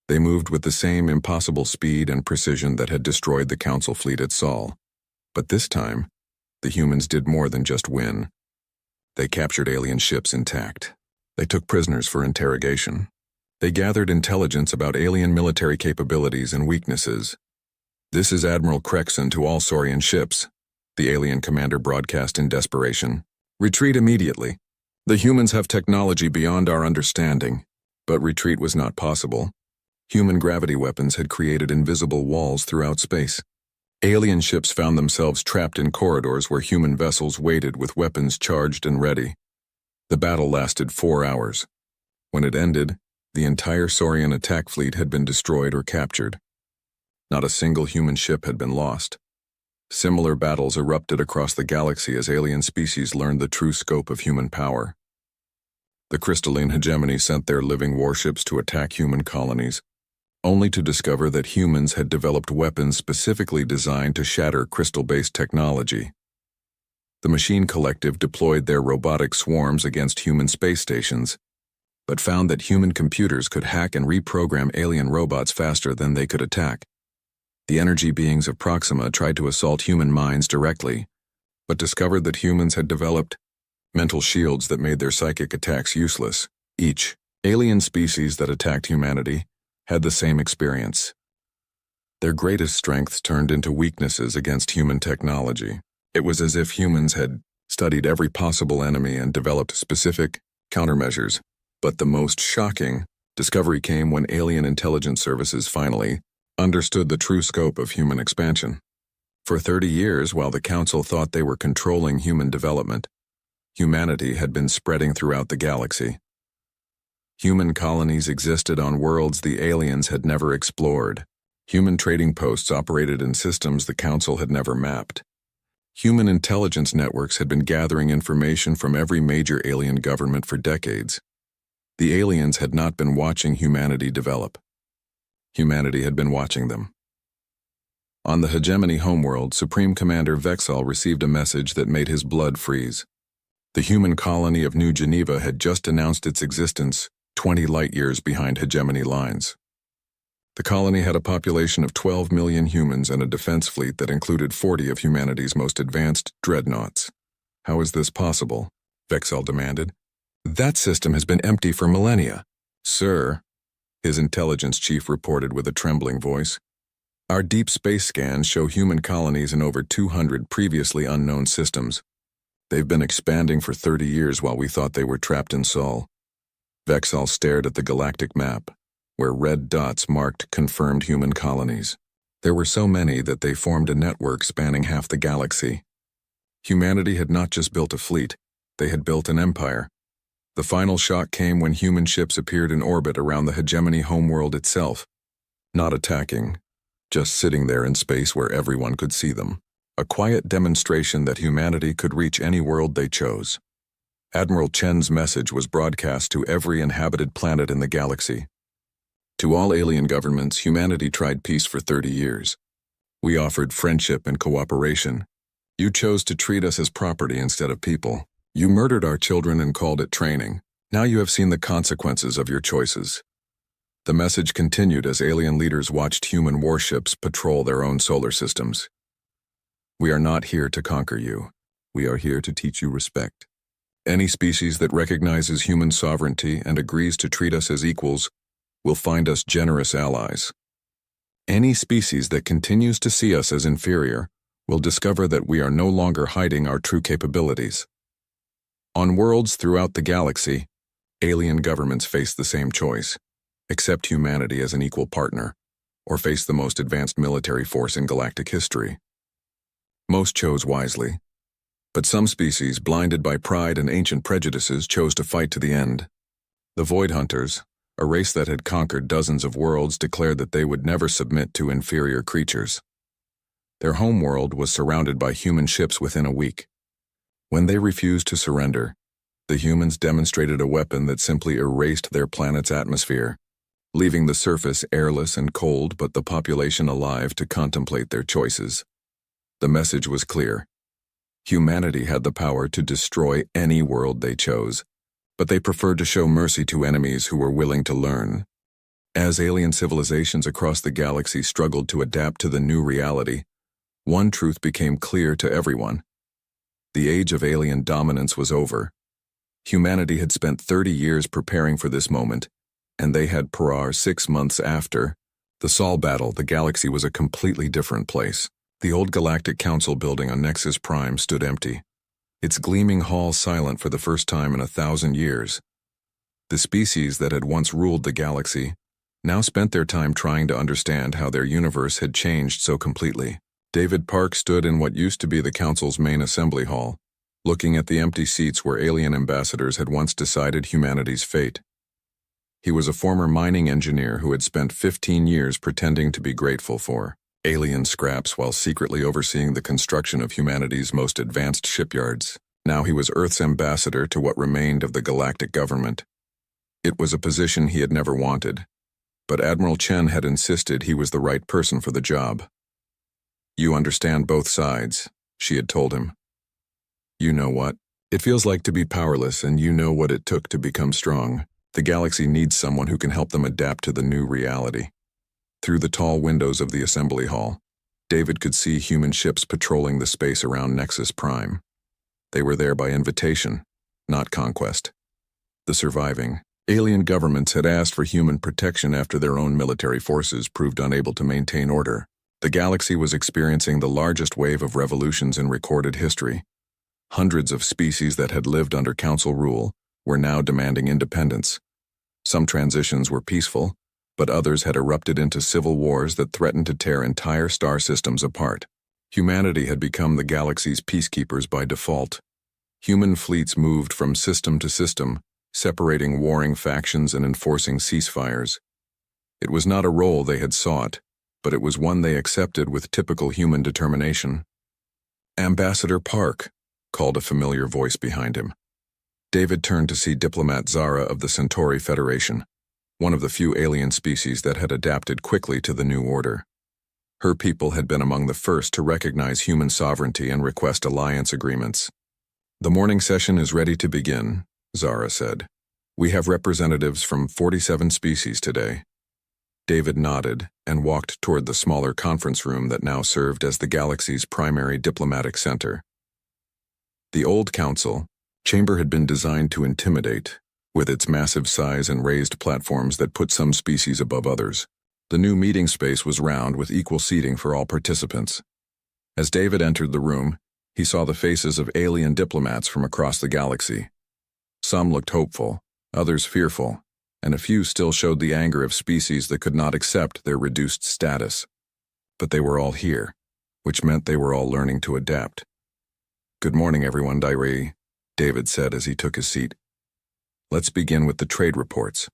Speaker 1: They moved with the same impossible speed and precision that had destroyed the Council fleet at Sol. But this time, the humans did more than just win. They captured alien ships intact. They took prisoners for interrogation. They gathered intelligence about alien military capabilities and weaknesses. "This is Admiral Krexon to all Saurian ships," the alien commander broadcast in desperation. "Retreat immediately. The humans have technology beyond our understanding." But retreat was not possible. Human gravity weapons had created invisible walls throughout space. Alien ships found themselves trapped in corridors where human vessels waited with weapons charged and ready. The battle lasted 4 hours. When it ended, the entire Saurian attack fleet had been destroyed or captured. Not a single human ship had been lost. Similar battles erupted across the galaxy as alien species learned the true scope of human power. The crystalline hegemony sent their living warships to attack human colonies, only to discover that humans had developed weapons specifically designed to shatter crystal-based technology. The Machine Collective deployed their robotic swarms against human space stations, but found that human computers could hack and reprogram alien robots faster than they could attack. The energy beings of Proxima tried to assault human minds directly, but discovered that humans had developed mental shields that made their psychic attacks useless. Each alien species that attacked humanity had the same experience. Their greatest strengths turned into weaknesses against human technology. It was as if humans had studied every possible enemy and developed specific countermeasures. But the most shocking discovery came when alien intelligence services finally understood the true scope of human expansion. For 30 years, while the Council thought they were controlling human development, humanity had been spreading throughout the galaxy. Human colonies existed on worlds the aliens had never explored. Human trading posts operated in systems the Council had never mapped. Human intelligence networks had been gathering information from every major alien government for decades. The aliens had not been watching humanity develop. Humanity had been watching them. On the Hegemony homeworld, Supreme Commander Vexal received a message that made his blood freeze. The human colony of New Geneva had just announced its existence, 20 light-years behind hegemony lines. The colony had a population of 12 million humans and a defense fleet that included 40 of humanity's most advanced dreadnoughts. How is this possible? Vexal demanded. That system has been empty for millennia. Sir, his intelligence chief reported with a trembling voice. Our deep space scans show human colonies in over 200 previously unknown systems. They've been expanding for 30 years while we thought they were trapped in Sol. Vexal stared at the galactic map, where red dots marked confirmed human colonies. There were so many that they formed a network spanning half the galaxy. Humanity had not just built a fleet, they had built an empire. The final shock came when human ships appeared in orbit around the hegemony homeworld itself. Not attacking, just sitting there in space where everyone could see them. A quiet demonstration that humanity could reach any world they chose. Admiral Chen's message was broadcast to every inhabited planet in the galaxy. To all alien governments, humanity tried peace for 30 years. We offered friendship and cooperation. You chose to treat us as property instead of people. You murdered our children and called it training. Now you have seen the consequences of your choices. The message continued as alien leaders watched human warships patrol their own solar systems. We are not here to conquer you. We are here to teach you respect. Any species that recognizes human sovereignty and agrees to treat us as equals will find us generous allies. Any species that continues to see us as inferior will discover that we are no longer hiding our true capabilities. On worlds throughout the galaxy, alien governments face the same choice: accept humanity as an equal partner, or face the most advanced military force in galactic history. Most chose wisely, but some species, blinded by pride and ancient prejudices, chose to fight to the end. The Void Hunters, a race that had conquered dozens of worlds, declared that they would never submit to inferior creatures. Their homeworld was surrounded by human ships within a week. When they refused to surrender, the humans demonstrated a weapon that simply erased their planet's atmosphere, leaving the surface airless and cold but the population alive to contemplate their choices. The message was clear. Humanity had the power to destroy any world they chose, but they preferred to show mercy to enemies who were willing to learn. As alien civilizations across the galaxy struggled to adapt to the new reality, one truth became clear to everyone. The age of alien dominance was over. Humanity had spent 30 years preparing for this moment, and they had Parar 6 months after. The Sol battle, the galaxy was a completely different place. The old Galactic Council building on Nexus Prime stood empty, its gleaming hall silent for the first time in 1,000 years. The species that had once ruled the galaxy now spent their time trying to understand how their universe had changed so completely. David Park stood in what used to be the Council's main assembly hall, looking at the empty seats where alien ambassadors had once decided humanity's fate. He was a former mining engineer who had spent 15 years pretending to be grateful for alien scraps while secretly overseeing the construction of humanity's most advanced shipyards. Now he was Earth's ambassador to what remained of the galactic government. It was a position he had never wanted, but Admiral Chen had insisted he was the right person for the job. You understand both sides, she had told him. You know what it feels like to be powerless, and you know what it took to become strong. The galaxy needs someone who can help them adapt to the new reality. Through the tall windows of the assembly hall, David could see human ships patrolling the space around Nexus Prime. They were there by invitation, not conquest. The surviving alien governments had asked for human protection after their own military forces proved unable to maintain order. The galaxy was experiencing the largest wave of revolutions in recorded history. Hundreds of species that had lived under council rule were now demanding independence. Some transitions were peaceful, but others had erupted into civil wars that threatened to tear entire star systems apart. Humanity had become the galaxy's peacekeepers by default. Human fleets moved from system to system, separating warring factions and enforcing ceasefires. It was not a role they had sought, but it was one they accepted with typical human determination. "Ambassador Park," called a familiar voice behind him. David turned to see diplomat Zara of the Centauri Federation, one of the few alien species that had adapted quickly to the new order. Her people had been among the first to recognize human sovereignty and request alliance agreements. "The morning session is ready to begin," Zara said. "We have representatives from 47 species today." David nodded and walked toward the smaller conference room that now served as the galaxy's primary diplomatic center. The old council chamber had been designed to intimidate, with its massive size and raised platforms that put some species above others. The new meeting space was round with equal seating for all participants. As David entered the room, he saw the faces of alien diplomats from across the galaxy. Some looked hopeful, others fearful, and a few still showed the anger of species that could not accept their reduced status. But they were all here, which meant they were all learning to adapt. "Good morning, everyone, Diary," David said as he took his seat. "Let's begin with the trade reports."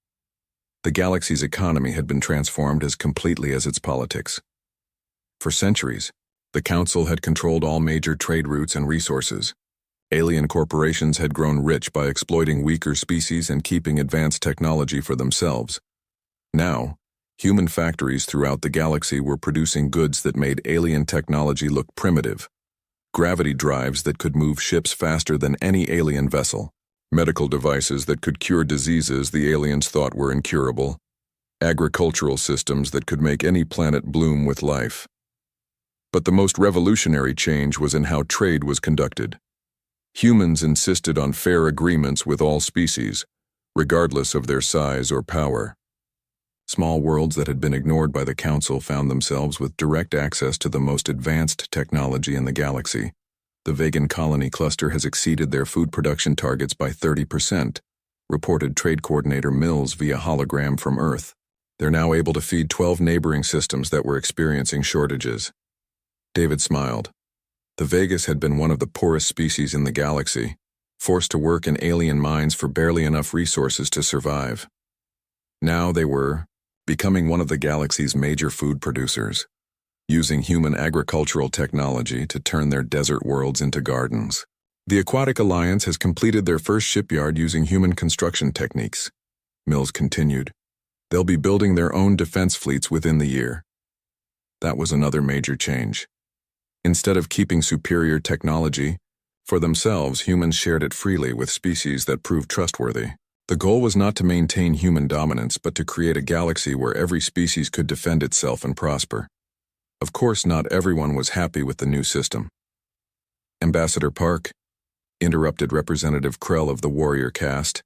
Speaker 1: The galaxy's economy had been transformed as completely as its politics. For centuries, the Council had controlled all major trade routes and resources. Alien corporations had grown rich by exploiting weaker species and keeping advanced technology for themselves. Now, human factories throughout the galaxy were producing goods that made alien technology look primitive. Gravity drives that could move ships faster than any alien vessel. Medical devices that could cure diseases the aliens thought were incurable. Agricultural systems that could make any planet bloom with life. But the most revolutionary change was in how trade was conducted. Humans insisted on fair agreements with all species, regardless of their size or power. Small worlds that had been ignored by the Council found themselves with direct access to the most advanced technology in the galaxy. The Vegan colony cluster has exceeded their food production targets by 30%, reported Trade Coordinator Mills via hologram from Earth. They're now able to feed 12 neighboring systems that were experiencing shortages. David smiled. The Vegas had been one of the poorest species in the galaxy, forced to work in alien mines for barely enough resources to survive. Now they were becoming one of the galaxy's major food producers, using human agricultural technology to turn their desert worlds into gardens. "The Aquatic Alliance has completed their first shipyard using human construction techniques," Mills continued. "They'll be building their own defense fleets within the year." That was another major change. Instead of keeping superior technology for themselves, humans shared it freely with species that proved trustworthy. The goal was not to maintain human dominance, but to create a galaxy where every species could defend itself and prosper. Of course, not everyone was happy with the new system. "Ambassador Park," interrupted Representative Krell of the warrior caste,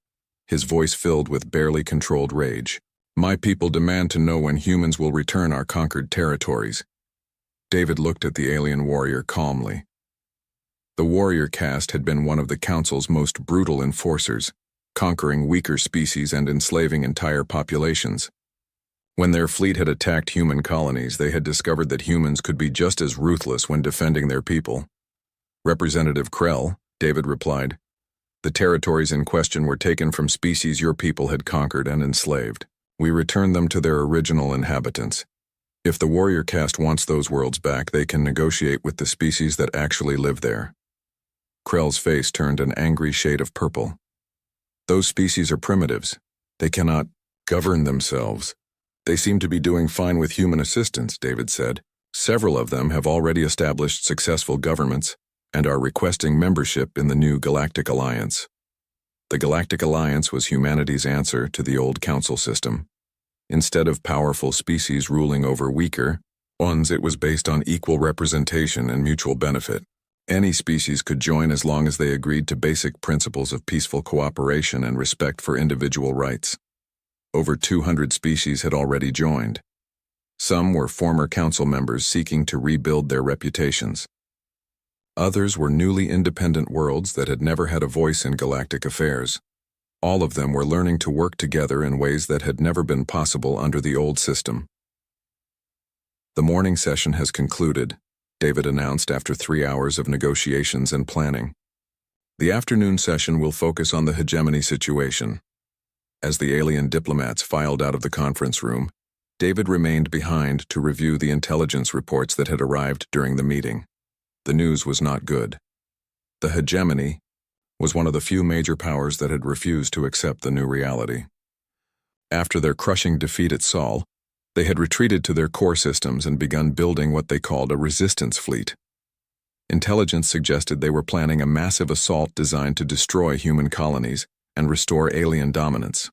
Speaker 1: his voice filled with barely controlled rage. "My people demand to know when humans will return our conquered territories." David looked at the alien warrior calmly. The warrior caste had been one of the Council's most brutal enforcers, conquering weaker species and enslaving entire populations. When their fleet had attacked human colonies, they had discovered that humans could be just as ruthless when defending their people. "Representative Krell," David replied, "the territories in question were taken from species your people had conquered and enslaved. We returned them to their original inhabitants. If the warrior caste wants those worlds back, they can negotiate with the species that actually live there." Krell's face turned an angry shade of purple. "Those species are primitives. They cannot govern themselves. They seem to be doing fine with human assistance," David said. "Several of them have already established successful governments and are requesting membership in the new Galactic Alliance." The Galactic Alliance was humanity's answer to the old Council system. Instead of powerful species ruling over weaker ones, it was based on equal representation and mutual benefit. Any species could join as long as they agreed to basic principles of peaceful cooperation and respect for individual rights. Over 200 species had already joined. Some were former Council members seeking to rebuild their reputations. Others were newly independent worlds that had never had a voice in galactic affairs. All of them were learning to work together in ways that had never been possible under the old system. "The morning session has concluded," David announced after 3 hours of negotiations and planning. The afternoon session will focus on the hegemony situation. As the alien diplomats filed out of the conference room, David remained behind to review the intelligence reports that had arrived during the meeting. The news was not good. The hegemony was one of the few major powers that had refused to accept the new reality. After their crushing defeat at Sol, they had retreated to their core systems and begun building what they called a resistance fleet. Intelligence suggested they were planning a massive assault designed to destroy human colonies and restore alien dominance.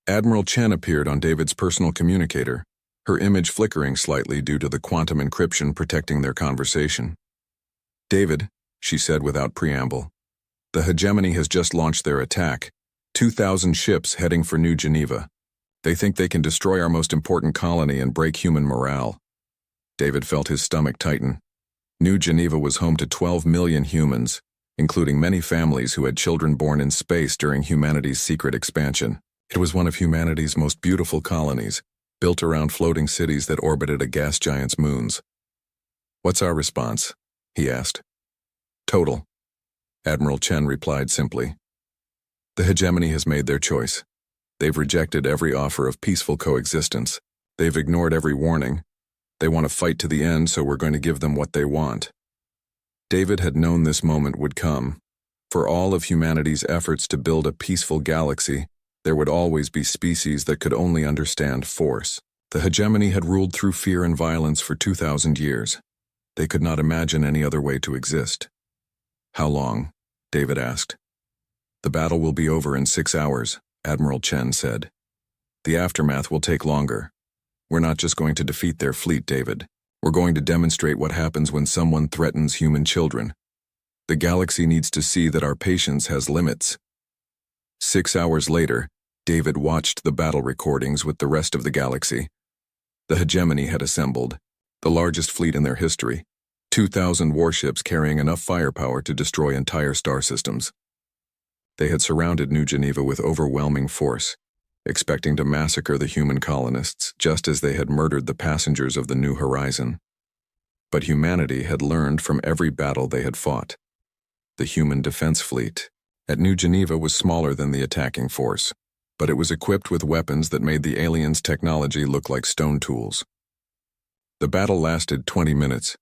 Speaker 1: Admiral Chen appeared on David's personal communicator, her image flickering slightly due to the quantum encryption protecting their conversation. "David," she said without preamble, "the hegemony has just launched their attack. 2,000 ships heading for New Geneva. They think they can destroy our most important colony and break human morale." David felt his stomach tighten. New Geneva was home to 12 million humans, including many families who had children born in space during humanity's secret expansion. It was one of humanity's most beautiful colonies, built around floating cities that orbited a gas giant's moons. "What's our response?" he asked. "Total," Admiral Chen replied simply. "The hegemony has made their choice. They've rejected every offer of peaceful coexistence. They've ignored every warning. They want to fight to the end, so we're going to give them what they want." David had known this moment would come. For all of humanity's efforts to build a peaceful galaxy, there would always be species that could only understand force. The hegemony had ruled through fear and violence for 2,000 years. They could not imagine any other way to exist. "How long?" David asked. "The battle will be over in 6 hours, Admiral Chen said. "The aftermath will take longer. We're not just going to defeat their fleet, David. We're going to demonstrate what happens when someone threatens human children. The galaxy needs to see that our patience has limits." 6 hours later, David watched the battle recordings with the rest of the galaxy. The hegemony had assembled, the largest fleet in their history, 2,000 warships carrying enough firepower to destroy entire star systems. They had surrounded New Geneva with overwhelming force, expecting to massacre the human colonists just as they had murdered the passengers of the New Horizon. But humanity had learned from every battle they had fought. The human defense fleet at New Geneva was smaller than the attacking force, but it was equipped with weapons that made the aliens' technology look like stone tools. The battle lasted 20 minutes.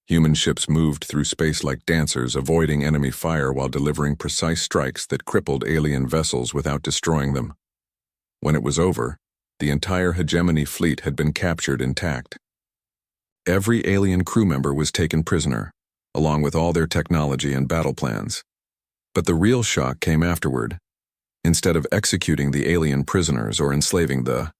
Speaker 1: Human ships moved through space like dancers, avoiding enemy fire while delivering precise strikes that crippled alien vessels without destroying them. When it was over, the entire hegemony fleet had been captured intact. Every alien crew member was taken prisoner, along with all their technology and battle plans. But the real shock came afterward. Instead of executing the alien prisoners or enslaving the